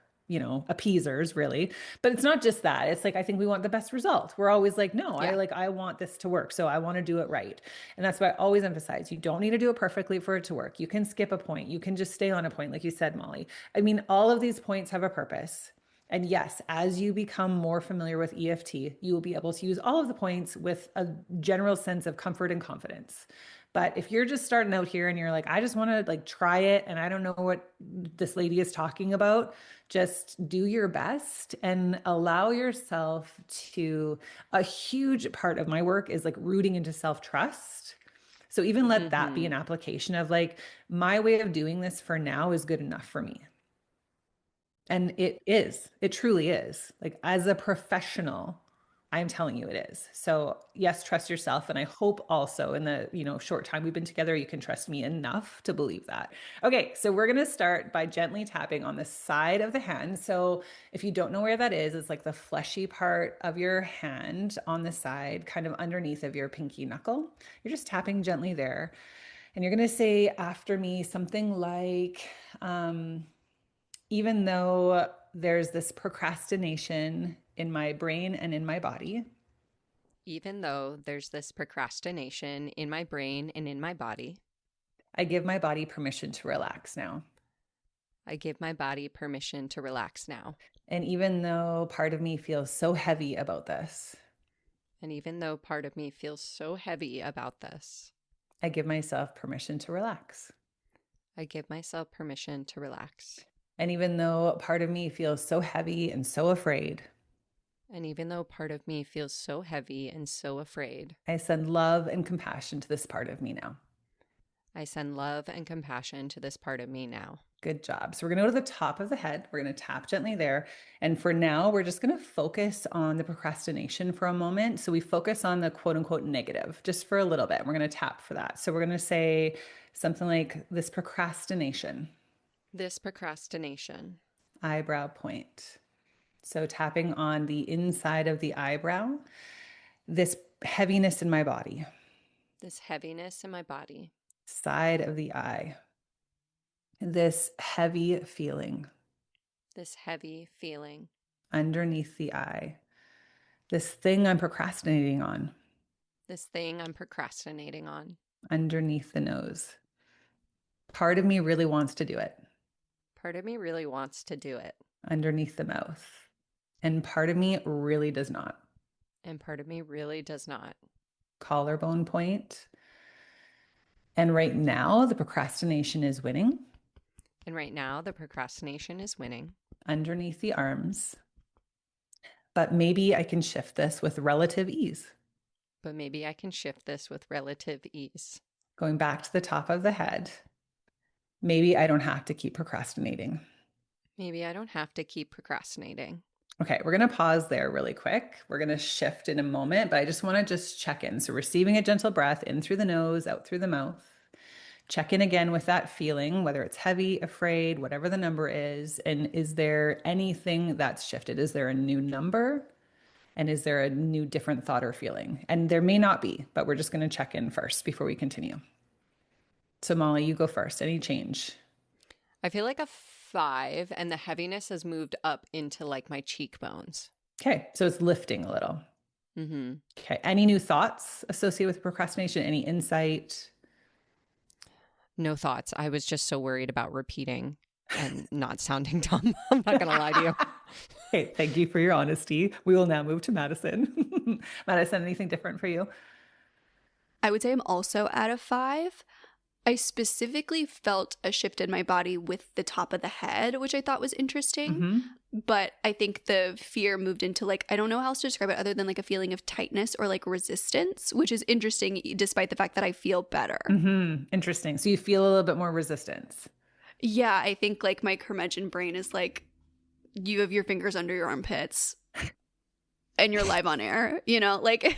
appeasers really. But it's not just that. It's like, I think we want the best result. We're always like, no, I want this to work. So I want to do it right. And that's why I always emphasize, you don't need to do it perfectly for it to work. You can skip a point. You can just stay on a point. Like you said, Molly, I mean, all of these points have a purpose. And yes, as you become more familiar with EFT, you will be able to use all of the points with a general sense of comfort and confidence. But if you're just starting out here and you're like, I just want to like try it and I don't know what this lady is talking about, just do your best and allow yourself to, a huge part of my work is like rooting into self-trust. So even let that be an application of like, my way of doing this for now is good enough for me. And it truly is. Like as a professional, I'm telling you it is. So yes, trust yourself. And I hope also in the, short time we've been together, you can trust me enough to believe that. Okay. So we're going to start by gently tapping on the side of the hand. So if you don't know where that is, it's like the fleshy part of your hand on the side, kind of underneath of your pinky knuckle. You're just tapping gently there. And you're going to say after me something like, even though there's this procrastination in my brain and in my body. Even though there's this procrastination in my brain and in my body. I give my body permission to relax now. I give my body permission to relax now. And even though part of me feels so heavy about this, And even though part of me feels so heavy about this, I give myself permission to relax. I give myself permission to relax. And even though part of me feels so heavy and so afraid, And even though part of me feels so heavy and so afraid, I send love and compassion to this part of me now. I send love and compassion to this part of me now. Good job. So we're going to go to the top of the head. We're going to tap gently there. And for now, we're just going to focus on the procrastination for a moment. So we focus on the quote unquote negative just for a little bit. We're going to tap for that. So we're going to say something like this procrastination. This procrastination. Eyebrow point. So tapping on the inside of the eyebrow, this heaviness in my body, This heaviness in my body. side of the eye, this heavy feeling This heavy feeling. underneath the eye, this thing I'm procrastinating on, This thing I'm procrastinating on. underneath the nose. Part of me really wants to do it, Part of me really wants to do it. underneath the mouth. And part of me really does not. And part of me really does not. Collarbone point. And right now, the procrastination is winning. And right now, the procrastination is winning. Underneath the arms. But maybe I can shift this with relative ease. But maybe I can shift this with relative ease. Going back to the top of the head. Maybe I don't have to keep procrastinating. Maybe I don't have to keep procrastinating. Okay, we're going to pause there really quick. We're going to shift in a moment, but I just want to just check in. So receiving a gentle breath in through the nose, out through the mouth. Check in again with that feeling, whether it's heavy, afraid, whatever the number is. And is there anything that's shifted? Is there a new number? And is there a new different thought or feeling? And there may not be, but we're just going to check in first before we continue. So Molly, you go first. Any change? I feel like a 5, and the heaviness has moved up into like my cheekbones. Okay, so it's lifting a little. Mm-hmm. Okay, any new thoughts associated with procrastination? Any insight? No thoughts. I was just so worried about repeating and not sounding dumb. I'm not going to lie to you. Okay, thank you for your honesty. We will now move to Madison. Madison, anything different for you? I would say I'm also at a 5. I specifically felt a shift in my body with the top of the head, which I thought was interesting. Mm-hmm. But I think the fear moved into like, I don't know how else to describe it other than like a feeling of tightness or like resistance, which is interesting despite the fact that I feel better. Mm-hmm. Interesting. So you feel a little bit more resistance. Yeah, I think like my curmudgeon brain is like, you have your fingers under your armpits and you're live on air, you know, like.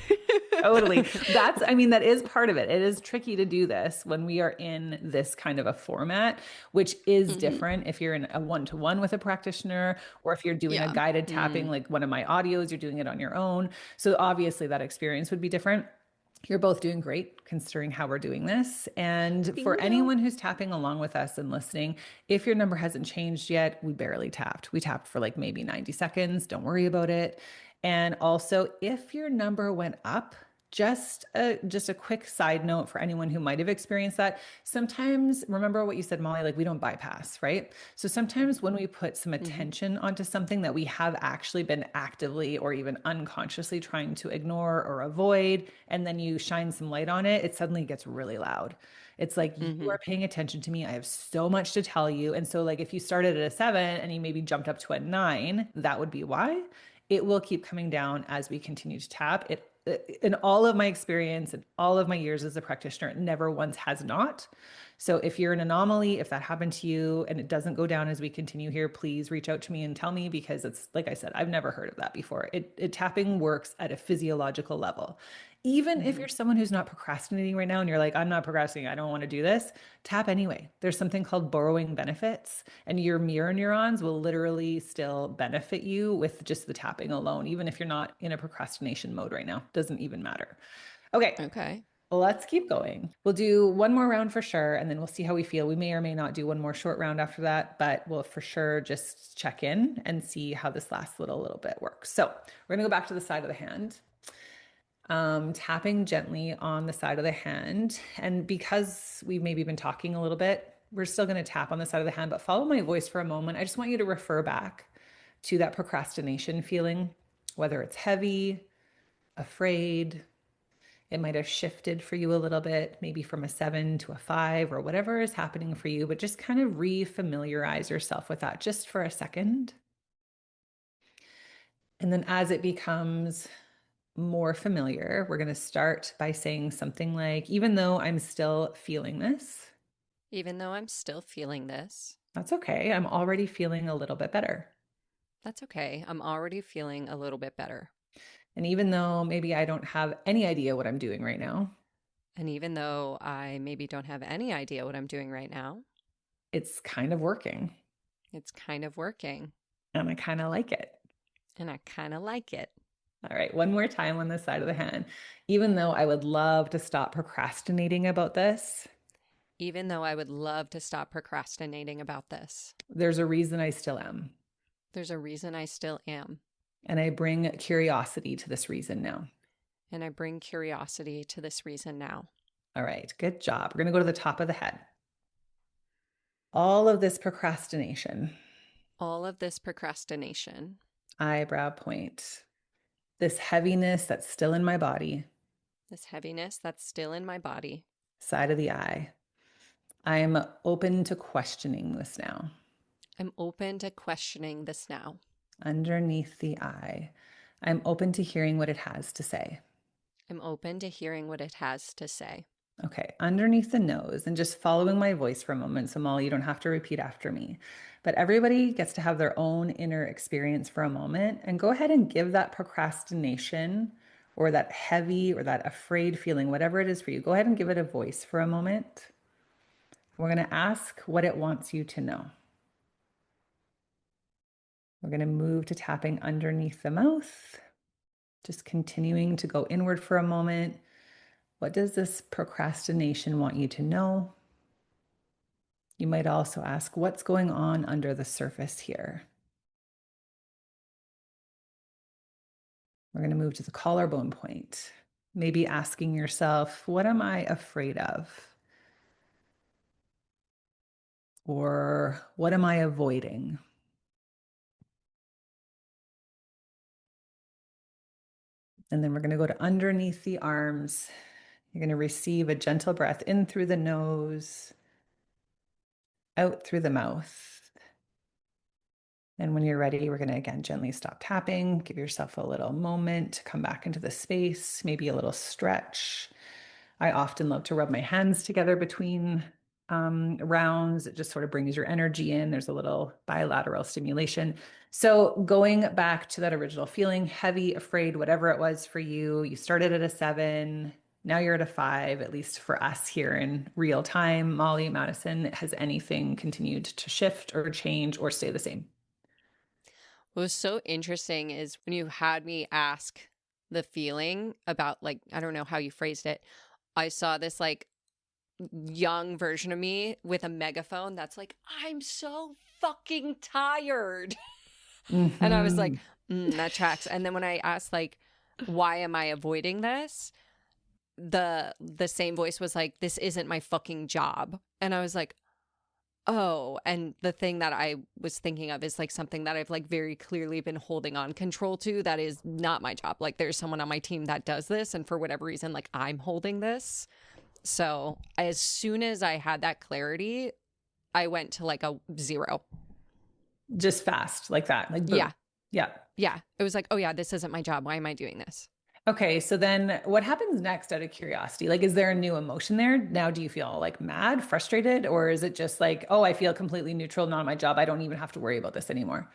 Totally. That is part of it. It is tricky to do this when we are in this kind of a format, which is different if you're in a one-to-one with a practitioner or if you're doing a guided tapping, like one of my audios, you're doing it on your own. So obviously that experience would be different. You're both doing great considering how we're doing this. And for anyone who's tapping along with us and listening, if your number hasn't changed yet, we barely tapped. We tapped for like maybe 90 seconds. Don't worry about it. And also, if your number went up, just a quick side note for anyone who might have experienced that. Sometimes, remember what you said, Molly, like we don't bypass, right? So sometimes when we put some attention onto something that we have actually been actively or even unconsciously trying to ignore or avoid, and then you shine some light on it, it suddenly gets really loud. It's like, you are paying attention to me. I have so much to tell you. And so like if you started at a 7 and you maybe jumped up to a 9, that would be why. It will keep coming down as we continue to tap. It in all of my experience and all of my years as a practitioner, it never once has not. So if you're an anomaly, if that happened to you and it doesn't go down as we continue here, please reach out to me and tell me, because it's like I said, I've never heard of that before. It tapping works at a physiological level. Even if you're someone who's not procrastinating right now and you're like, I'm not procrastinating, I don't want to do this, tap anyway. There's something called borrowing benefits, and your mirror neurons will literally still benefit you with just the tapping alone, even if you're not in a procrastination mode right now. Doesn't even matter. Okay. Let's keep going. We'll do one more round for sure, and then we'll see how we feel. We may or may not do one more short round after that, but we'll for sure just check in and see how this last little bit works. So we're going to go back to the side of the hand. Tapping gently on the side of the hand. And because we've maybe been talking a little bit, we're still going to tap on the side of the hand, but follow my voice for a moment. I just want you to refer back to that procrastination feeling, whether it's heavy, afraid. It might have shifted for you a little bit, maybe from a 7 to a 5 or whatever is happening for you, but just kind of refamiliarize yourself with that just for a second. And then as it becomes more familiar, we're going to start by saying something like, even though I'm still feeling this, Even though I'm still feeling this, that's okay. I'm already feeling a little bit better. that's okay. I'm already feeling a little bit better. And even though maybe I don't have any idea what I'm doing right now, And even though I maybe don't have any idea what I'm doing right now, it's kind of working it's kind of working. and I kind of like it. And I kind of like it. All right, one more time on the side of the hand. Even though I would love to stop procrastinating about this, Even though I would love to stop procrastinating about this, there's a reason I still am. there's a reason I still am. And I bring curiosity to this reason now. And I bring curiosity to this reason now. All right, good job. We're going to go to the top of the head. All of this procrastination, All of this procrastination, eyebrow point, this heaviness that's still in my body, this heaviness that's still in my body, side of the eye. I'm open to questioning this now. I'm open to questioning this now. Underneath the eye, I'm open to hearing what it has to say. I'm open to hearing what it has to say. Okay, underneath the nose, and just following my voice for a moment. So, Molly, you don't have to repeat after me, but everybody gets to have their own inner experience for a moment and go ahead and give that procrastination or that heavy or that afraid feeling, whatever it is for you, go ahead and give it a voice for a moment. We're going to ask what it wants you to know. We're going to move to tapping underneath the mouth, just continuing to go inward for a moment. What does this procrastination want you to know? You might also ask, what's going on under the surface here? We're going to move to the collarbone point. Maybe asking yourself, what am I afraid of? Or what am I avoiding? And then we're going to go to underneath the arms. You're going to receive a gentle breath in through the nose, out through the mouth. And when you're ready, we're going to again gently stop tapping. Give yourself a little moment to come back into the space, maybe a little stretch. I often love to rub my hands together between rounds. It just sort of brings your energy in. There's a little bilateral stimulation. So going back to that original feeling, heavy, afraid, whatever it was for you, you started at a 7. Now you're at a 5, at least for us here in real time. Molly, Madison, has anything continued to shift or change or stay the same? What was so interesting is when you had me ask the feeling about, like, I don't know how you phrased it. I saw this like young version of me with a megaphone that's like, I'm so fucking tired. And I was like, that tracks. And then when I asked, like, why am I avoiding this? The same voice was like, this isn't my fucking job. And I was like, oh, and the thing that I was thinking of is like something that I've like very clearly been holding on control to that is not my job. Like there's someone on my team that does this, and for whatever reason, like I'm holding this. So as soon as I had that clarity, I went to like a 0. Just fast like that. Like boom. Yeah. Yeah. Yeah. It was like, oh yeah, this isn't my job. Why am I doing this? Okay, so then what happens next out of curiosity? Like, is there a new emotion there? Now, do you feel like mad, frustrated, or is it just like, oh, I feel completely neutral, not my job. I don't even have to worry about this anymore.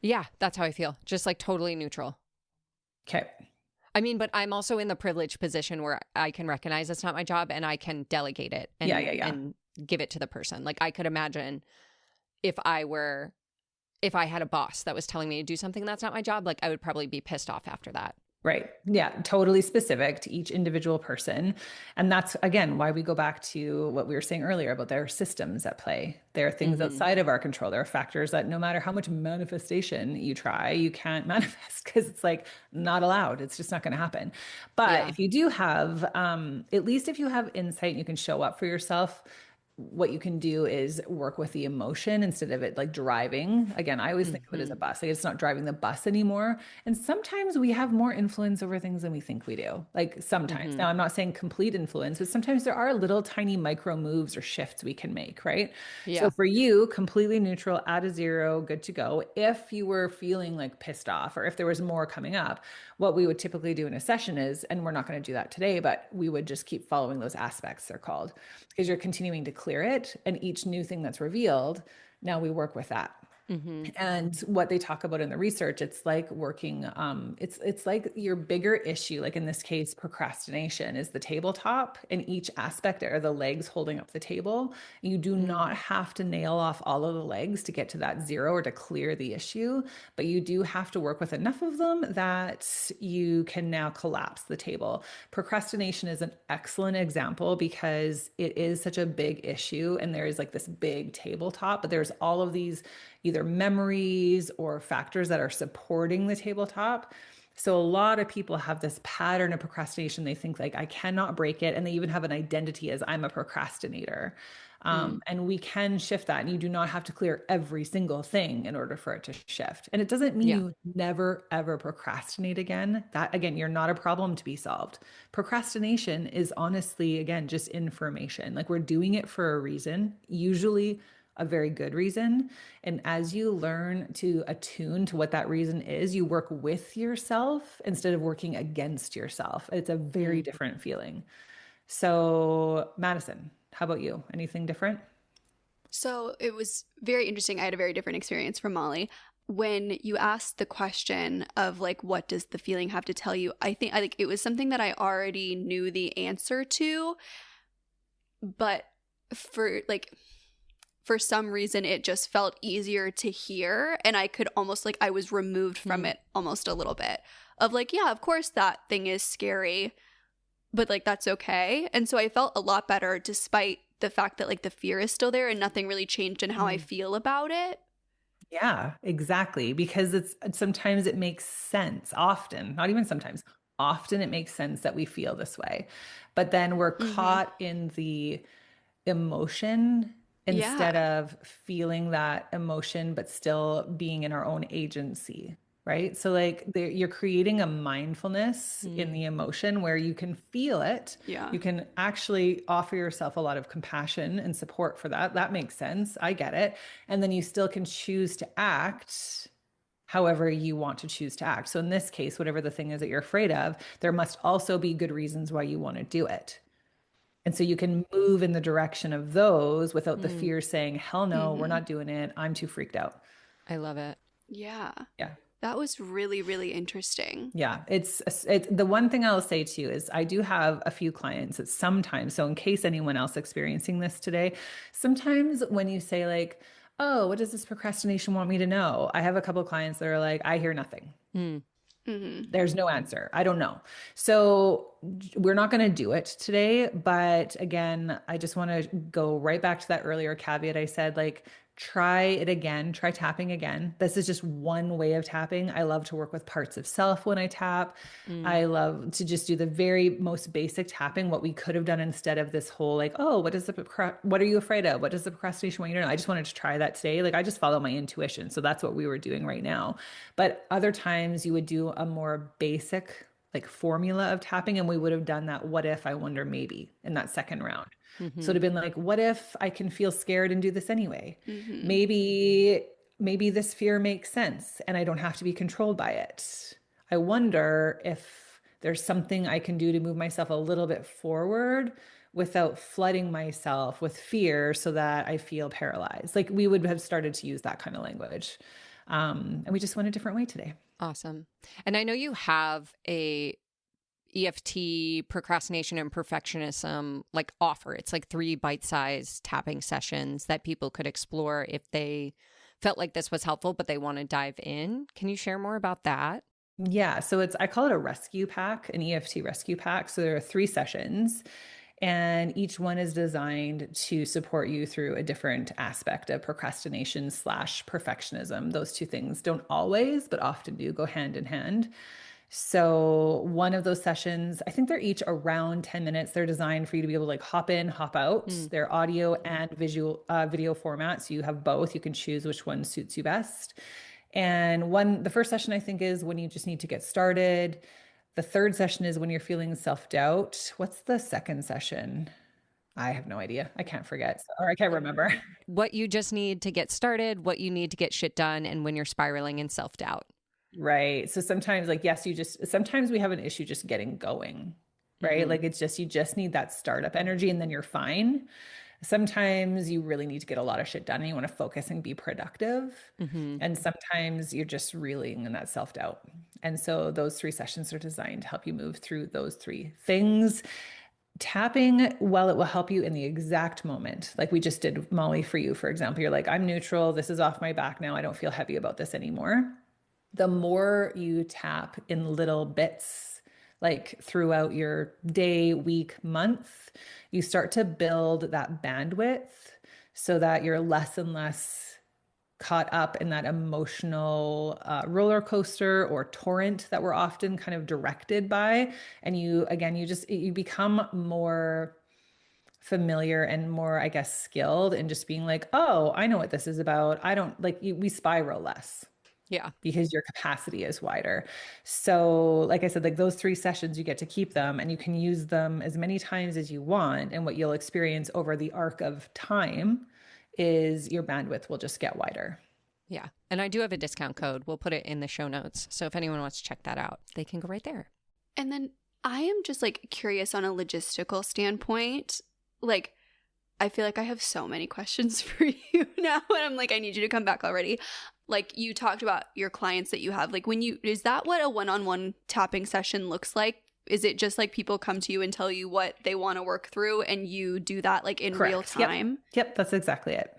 Yeah, that's how I feel. Just like totally neutral. Okay. I mean, but I'm also in the privileged position where I can recognize it's not my job and I can delegate it and, and give it to the person. Like I could imagine if I had a boss that was telling me to do something that's not my job, like I would probably be pissed off after that. Right. Yeah. Totally specific to each individual person. And that's, again, why we go back to what we were saying earlier about there are systems at play. There are things Mm-hmm. outside of our control. There are factors that no matter how much manifestation you try, you can't manifest because it's like not allowed. It's just not going to happen. But Yeah. if you do have, at least if you have insight and you can show up for yourself, what you can do is work with the emotion instead of it like driving. Again, I always think of it as Mm-hmm. a bus. Like it's not driving the bus anymore. And sometimes we have more influence over things than we think we do. Like sometimes. Mm-hmm. Now, I'm not saying complete influence, but sometimes there are little tiny micro moves or shifts we can make, right? So Yeah. for you, completely neutral, at a zero, good to go. If you were feeling like pissed off or if there was more coming up, what we would typically do in a session is, and we're not going to do that today, but we would just keep following those aspects, they're called, because you're continuing to clear it. And each new thing that's revealed, now we work with that. Mm-hmm. And what they talk about in the research, it's like working, it's like your bigger issue, like in this case, procrastination is the tabletop, and each aspect are the legs holding up the table. You do not have to nail off all of the legs to get to that zero or to clear the issue, but you do have to work with enough of them that you can now collapse the table. Procrastination is an excellent example because it is such a big issue, and there is like this big tabletop, but there's all of these either memories or factors that are supporting the tabletop. So a lot of people have this pattern of procrastination. They think like, I cannot break it. And they even have an identity as I'm a procrastinator. And we can shift that. And you do not have to clear every single thing in order for it to shift. And it doesn't mean Yeah. you never, ever procrastinate again. That, again, you're not a problem to be solved. Procrastination is honestly, again, just information. Like we're doing it for a reason, usually a very good reason. And as you learn to attune to what that reason is, you work with yourself instead of working against yourself. It's a very Mm-hmm. different feeling. So, Madison, how about you? Anything different? So it was very interesting. I had a very different experience from Molly. When you asked the question of like, what does the feeling have to tell you? I think it was something that I already knew the answer to, but for like, for some reason, it just felt easier to hear. And I could almost like, I was removed from it almost a little bit of like, yeah, of course that thing is scary, but like, that's okay. And so I felt a lot better despite the fact that like the fear is still there and nothing really changed in how I feel about it. Yeah, exactly. Because it's sometimes it makes sense, often, not even sometimes, often it makes sense that we feel this way. But then we're Mm-hmm. caught in the emotion instead Yeah. of feeling that emotion, but still being in our own agency, right? So, like, you're creating a mindfulness in Mm-hmm. the emotion where you can feel it. Yeah. You can actually offer yourself a lot of compassion and support for that. That makes sense. I get it. And then you still can choose to act however you want to choose to act. So, in this case, whatever the thing is that you're afraid of, there must also be good reasons why you want to do it. And so you can move in the direction of those without the Mm, fear saying, hell no, we're Mm-hmm. not doing it. I'm too freaked out. I love it. Yeah. Yeah. That was really, really interesting. Yeah. It's the one thing I'll say too is I do have a few clients that sometimes, so in case anyone else experiencing this today, sometimes when you say like, oh, what does this procrastination want me to know? I have a couple of clients that are like, I hear nothing. Mm, Mm-hmm. There's no answer. I don't know. So we're not going to do it today. But again, I just want to go right back to that earlier caveat I said, like, try it again, try tapping again. This is just one way of tapping. I love to work with parts of self when I tap. mm, I love to just do the very most basic tapping, what we could have done instead of this whole like, oh, what are you afraid of? What does the procrastination want you to know? I just wanted to try that today. Like I just follow my intuition. So that's what we were doing right now. But other times you would do a more basic like formula of tapping, and we would have done that what if, I wonder, maybe in that second round. So mm-hmm. it'd have been like, what if I can feel scared and do this anyway? Mm-hmm. Maybe this fear makes sense and I don't have to be controlled by it. I wonder if there's something I can do to move myself a little bit forward without flooding myself with fear so that I feel paralyzed. Like we would have started to use that kind of language. And we just went a different way today. Awesome. And I know you have a EFT procrastination and perfectionism like offer. It's like 3 bite-sized tapping sessions that people could explore if they felt like this was helpful, but they want to dive in. Can you share more about that? Yeah, so I call it a rescue pack, an EFT rescue pack. So there are 3 sessions, and each one is designed to support you through a different aspect of procrastination slash perfectionism. Those two things don't always, but often do go hand in hand. So one of those sessions, I think they're each around 10 minutes. They're designed for you to be able to like hop in, hop out. Mm. They're audio and visual video format. So you have both. You can choose which one suits you best. And the first session I think is when you just need to get started. The third session is when you're feeling self-doubt. What's the second session? I have no idea. I can't forget, or I can't remember. What you just need to get started, what you need to get shit done, and when you're spiraling in self doubt. Right. So sometimes, like, yes, sometimes we have an issue just getting going, right? Mm-hmm. Like, you just need that startup energy and then you're fine. Sometimes you really need to get a lot of shit done and you want to focus and be productive. Mm-hmm. And sometimes you're just reeling in that self doubt. And so those 3 sessions are designed to help you move through those 3 things. Tapping, well, it will help you in the exact moment. Like we just did Molly for you, for example. You're like, I'm neutral. This is off my back now. I don't feel heavy about this anymore. The more you tap in little bits, like throughout your day, week, month, you start to build that bandwidth so that you're less and less caught up in that emotional roller coaster or torrent that we're often kind of directed by. And you become more familiar and more, I guess, skilled in just being like, oh, I know what this is about. I don't like we spiral less Yeah. because your capacity is wider. So, like I said, like those 3 sessions, you get to keep them and you can use them as many times as you want. And what you'll experience over the arc of time is your bandwidth will just get wider. Yeah. And I do have a discount code. We'll put it in the show notes. So if anyone wants to check that out, they can go right there. And then I am just like curious on a logistical standpoint. Like, I feel like I have so many questions for you now. And I'm like, I need you to come back already. Like you talked about your clients that you have. Like is that what a one-on-one tapping session looks like? Is it just like people come to you and tell you what they want to work through and you do that like in real time? Yep, that's exactly it.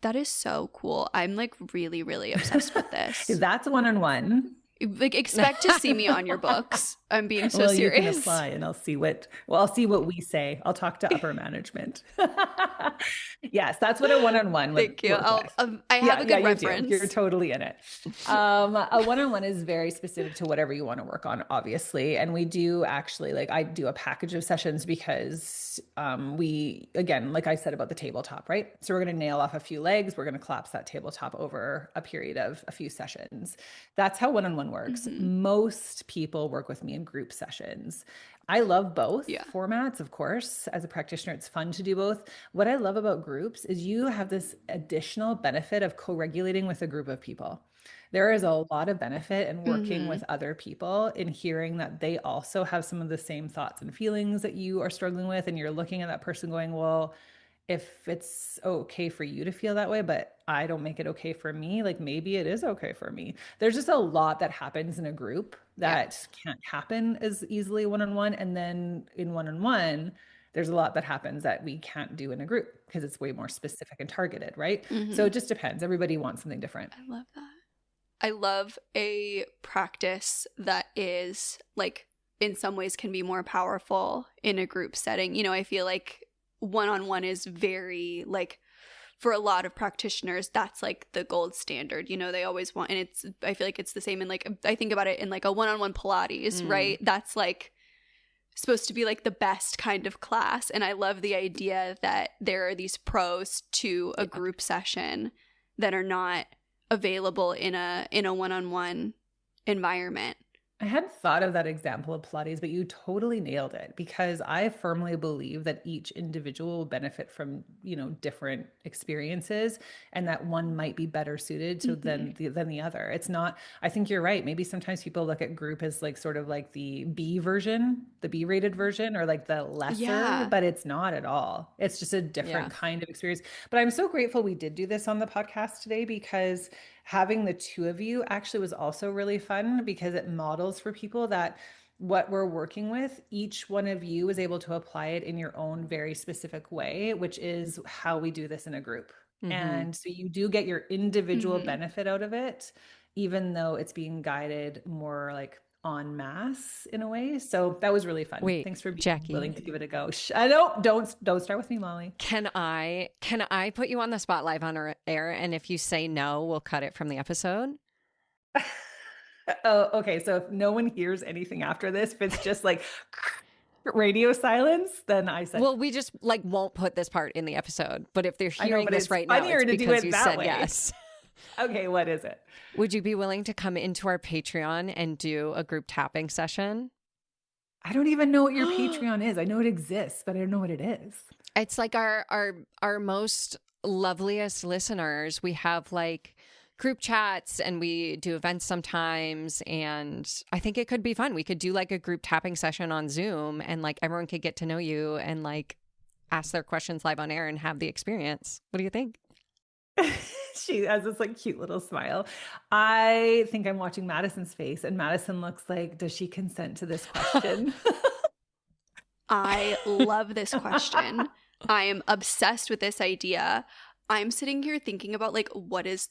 That is so cool. I'm like really, really obsessed with this. That's one-on-one. Like expect to see me on your books. I'm being so serious. You can apply and I'll see what we say. I'll talk to upper management. Yes, that's what a one-on-one would Thank you. I have a good reference. You're totally in it. A one-on-one is very specific to whatever you want to work on, obviously. And we do actually, like I do a package of sessions because again, like I said about the tabletop, right? So we're going to nail off a few legs. We're going to collapse that tabletop over a period of a few sessions. That's how one-on-one works. Mm-hmm. Most people work with me in group sessions. I love both formats, of course. As a practitioner, it's fun to do both. What I love about groups is you have this additional benefit of co-regulating with a group of people. There is a lot of benefit in working with other people, in hearing that they also have some of the same thoughts and feelings that you are struggling with. And you're looking at that person going, well, if it's okay for you to feel that way, but I don't make it okay for me, like maybe it is okay for me. There's just a lot that happens in a group that can't happen as easily one-on-one. And then in one-on-one, there's a lot that happens that we can't do in a group because it's way more specific and targeted, right? So it just depends. Everybody wants something different. I love that. I love a practice that is like in some ways can be more powerful in a group setting. You know, I feel like one-on-one is very like for a lot of practitioners that's like the gold standard, you know, they always want, and I feel like it's the same in like I think about it in like a one-on-one Pilates, right? That's like supposed to be like the best kind of class, and I love the idea that there are these pros to a group session that are not available in a one-on-one environment. I hadn't thought of that example of Pilates, but you totally nailed it, because I firmly believe that each individual will benefit from, different experiences, and that one might be better suited to than the other. It's not, I think you're right. Maybe sometimes people look at group as like sort of like the B version, the B rated version, or like the lesser, but it's not at all. It's just a different kind of experience. But I'm so grateful we did do this on the podcast today, because having the two of you actually was also really fun, because it models for people that what we're working with, each one of you is able to apply it in your own very specific way, which is how we do this in a group. And so you do get your individual benefit out of it, even though it's being guided more like en masse in a way. So that was really fun. Wait, Thanks for being Jacqui. willing to give it a go. I don't start with me, Molly. Can I put you on the spot live on our air? And if you say no, we'll cut it from the episode. Oh, okay. So if no one hears anything after this, if it's just like radio silence, then I said. Well, we just like won't put this part in the episode. But if they're hearing this right now, it's to because do it you that said way. yes. Okay, what is it? Would you be willing to come into our Patreon and do a group tapping session? I don't even know what your Patreon is. I know it exists, but I don't know what it is. It's like our most loveliest listeners. We have like group chats and we do events sometimes, and I think it could be fun. We could do like a group tapping session on Zoom, and like everyone could get to know you and like ask their questions live on air and have the experience. What do you think? She has this like cute little smile. I think I'm watching Madison's face, and Madison looks like, does she consent to this question? I love this question. I am obsessed with this idea. I'm sitting here thinking about like what it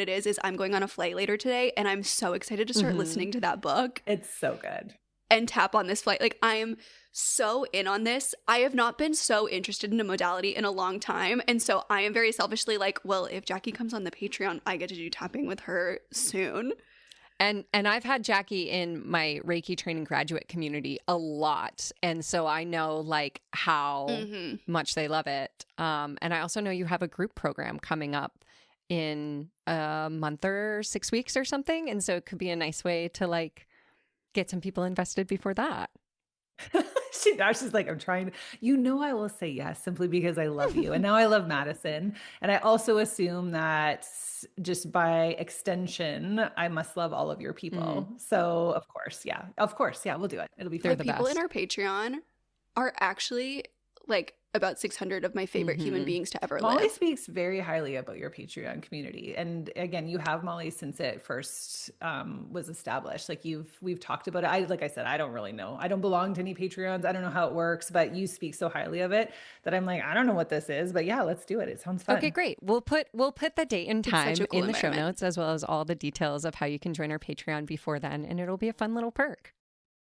is I'm going on a flight later today, and I'm so excited to start listening to that book. It's so good. And tap on this flight. Like, I am so in on this. I have not been so interested in a modality in a long time. And so I am very selfishly like, well, if Jacqui comes on the Patreon, I get to do tapping with her soon. And I've had Jacqui in my Reiki training graduate community a lot. And so I know like how much they love it. And I also know you have a group program coming up in a month or 6 weeks or something. And so it could be a nice way to like get some people invested before that. She's like, I'm trying to, I will say yes simply because I love you. And now I love Madison. And I also assume that just by extension, I must love all of your people. So of course, yeah, we'll do it. It'll be fun. The people in our Patreon are actually like about 600 of my favorite human beings to ever live. Molly speaks very highly about your Patreon community. And again, you have Molly since it first was established. Like we've talked about it. Like I said, I don't really know. I don't belong to any Patreons. I don't know how it works, but you speak so highly of it that I'm like, I don't know what this is, but yeah, let's do it. It sounds fun. Okay, great. We'll put the date and time in the show notes, as well as all the details of how you can join our Patreon before then. And it'll be a fun little perk.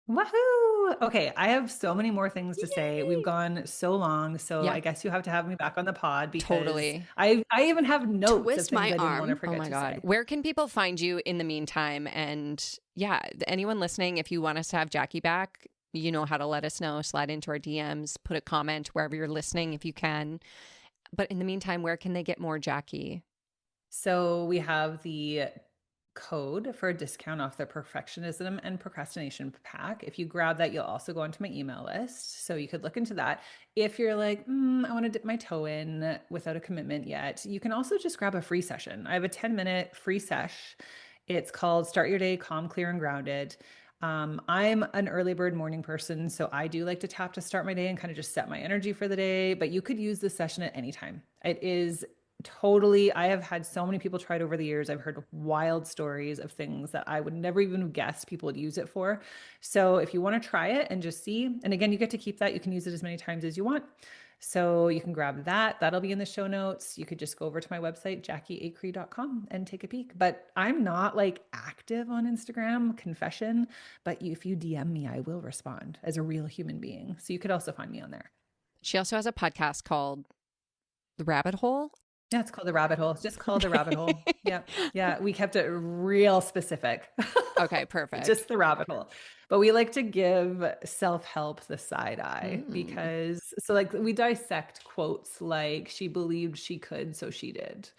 Woohoo! Okay, I have so many more things to say. We've gone so long, so I guess you have to have me back on the pod because totally. I even have notes. Twist of things my I didn't arm. want to forget oh my God. Say. Where can people find you in the meantime? And yeah, anyone listening, if you want us to have Jacqui back, you know how to let us know. Slide into our DMs, put a comment wherever you're listening if you can. But in the meantime, where can they get more Jacqui? So we have the code for a discount off the perfectionism and procrastination pack. If you grab that, you'll also go onto my email list. So you could look into that. If you're like, I want to dip my toe in without a commitment yet, you can also just grab a free session. I have a 10-minute free sesh. It's called Start Your Day Calm, Clear, and Grounded. I'm an early bird morning person, so I do like to tap to start my day and kind of just set my energy for the day, but you could use this session at any time. It is totally, I have had so many people try it over the years. I've heard wild stories of things that I would never even guess people would use it for. So if you want to try it and just see, and again, you get to keep that. You can use it as many times as you want. So you can grab that. That'll be in the show notes. You could just go over to my website, JacquiAcree.com, and take a peek. But I'm not like active on Instagram, confession, but if you DM me, I will respond as a real human being. So you could also find me on there. She also has a podcast called The Rabbit Hole. Yeah, it's called The Rabbit Hole. It's just called The Rabbit Hole. Yeah. Yeah. We kept it real specific. Okay, perfect. Just The Rabbit Hole. But we like to give self-help the side eye because, so like we dissect quotes like, she believed she could, so she did.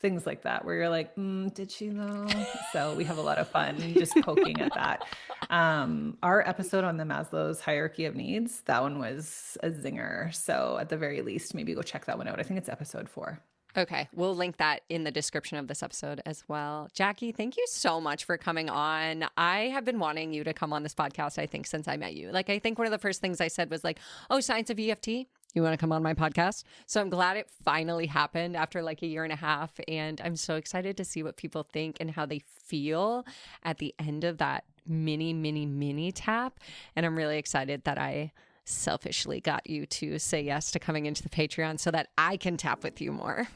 Things like that, where you're like, did she though? So we have a lot of fun just poking at that. Our episode on the Maslow's hierarchy of needs, that one was a zinger. So at the very least, maybe go check that one out. I think it's episode 4. Okay, we'll link that in the description of this episode as well. Jacqui, thank you so much for coming on. I have been wanting you to come on this podcast, I think, since I met you. Like, I think one of the first things I said was like, oh, science of EFT. You want to come on my podcast? So I'm glad it finally happened after like a year and a half. And I'm so excited to see what people think and how they feel at the end of that mini tap. And I'm really excited that I selfishly got you to say yes to coming into the Patreon so that I can tap with you more.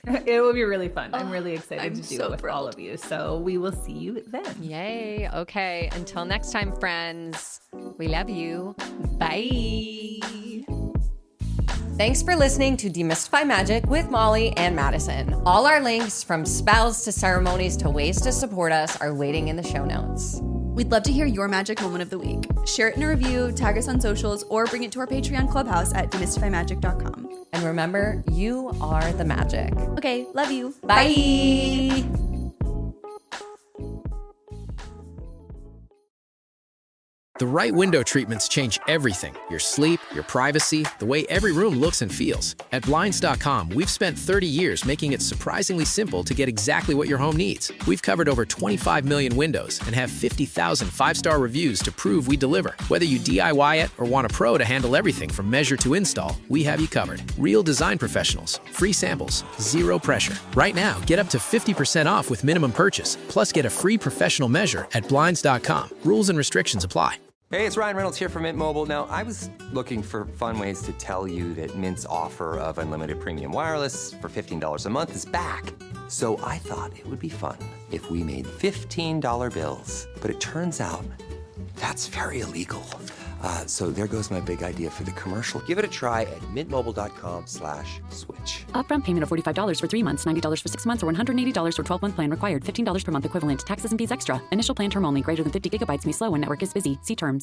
It will be really fun. I'm really excited to do so it with thrilled. all of you. So we will see you then. Yay. Okay. Until next time, friends, we love you. Bye. Thanks for listening to Demystify Magic with Molly and Madison. All our links, from spells to ceremonies to ways to support us, are waiting in the show notes. We'd love to hear your magic moment of the week. Share it in a review, tag us on socials, or bring it to our Patreon clubhouse at demystifymagic.com. And remember, you are the magic. Okay, love you. Bye. The right window treatments change everything: your sleep, your privacy, the way every room looks and feels. At Blinds.com, we've spent 30 years making it surprisingly simple to get exactly what your home needs. We've covered over 25 million windows and have 50,000 five-star reviews to prove we deliver. Whether you DIY it or want a pro to handle everything from measure to install, we have you covered. Real design professionals, free samples, zero pressure. Right now, get up to 50% off with minimum purchase, plus get a free professional measure at Blinds.com. Rules and restrictions apply. Hey, it's Ryan Reynolds here from Mint Mobile. Now, I was looking for fun ways to tell you that Mint's offer of unlimited premium wireless for $15 a month is back. So I thought it would be fun if we made $15 bills. But it turns out that's very illegal. So there goes my big idea for the commercial. Give it a try at mintmobile.com/switch. Upfront payment of $45 for 3 months, $90 for 6 months, or $180 for 12-month plan required. $15 per month equivalent. Taxes and fees extra. Initial plan term only. Greater than 50 gigabytes may slow when network is busy. See terms.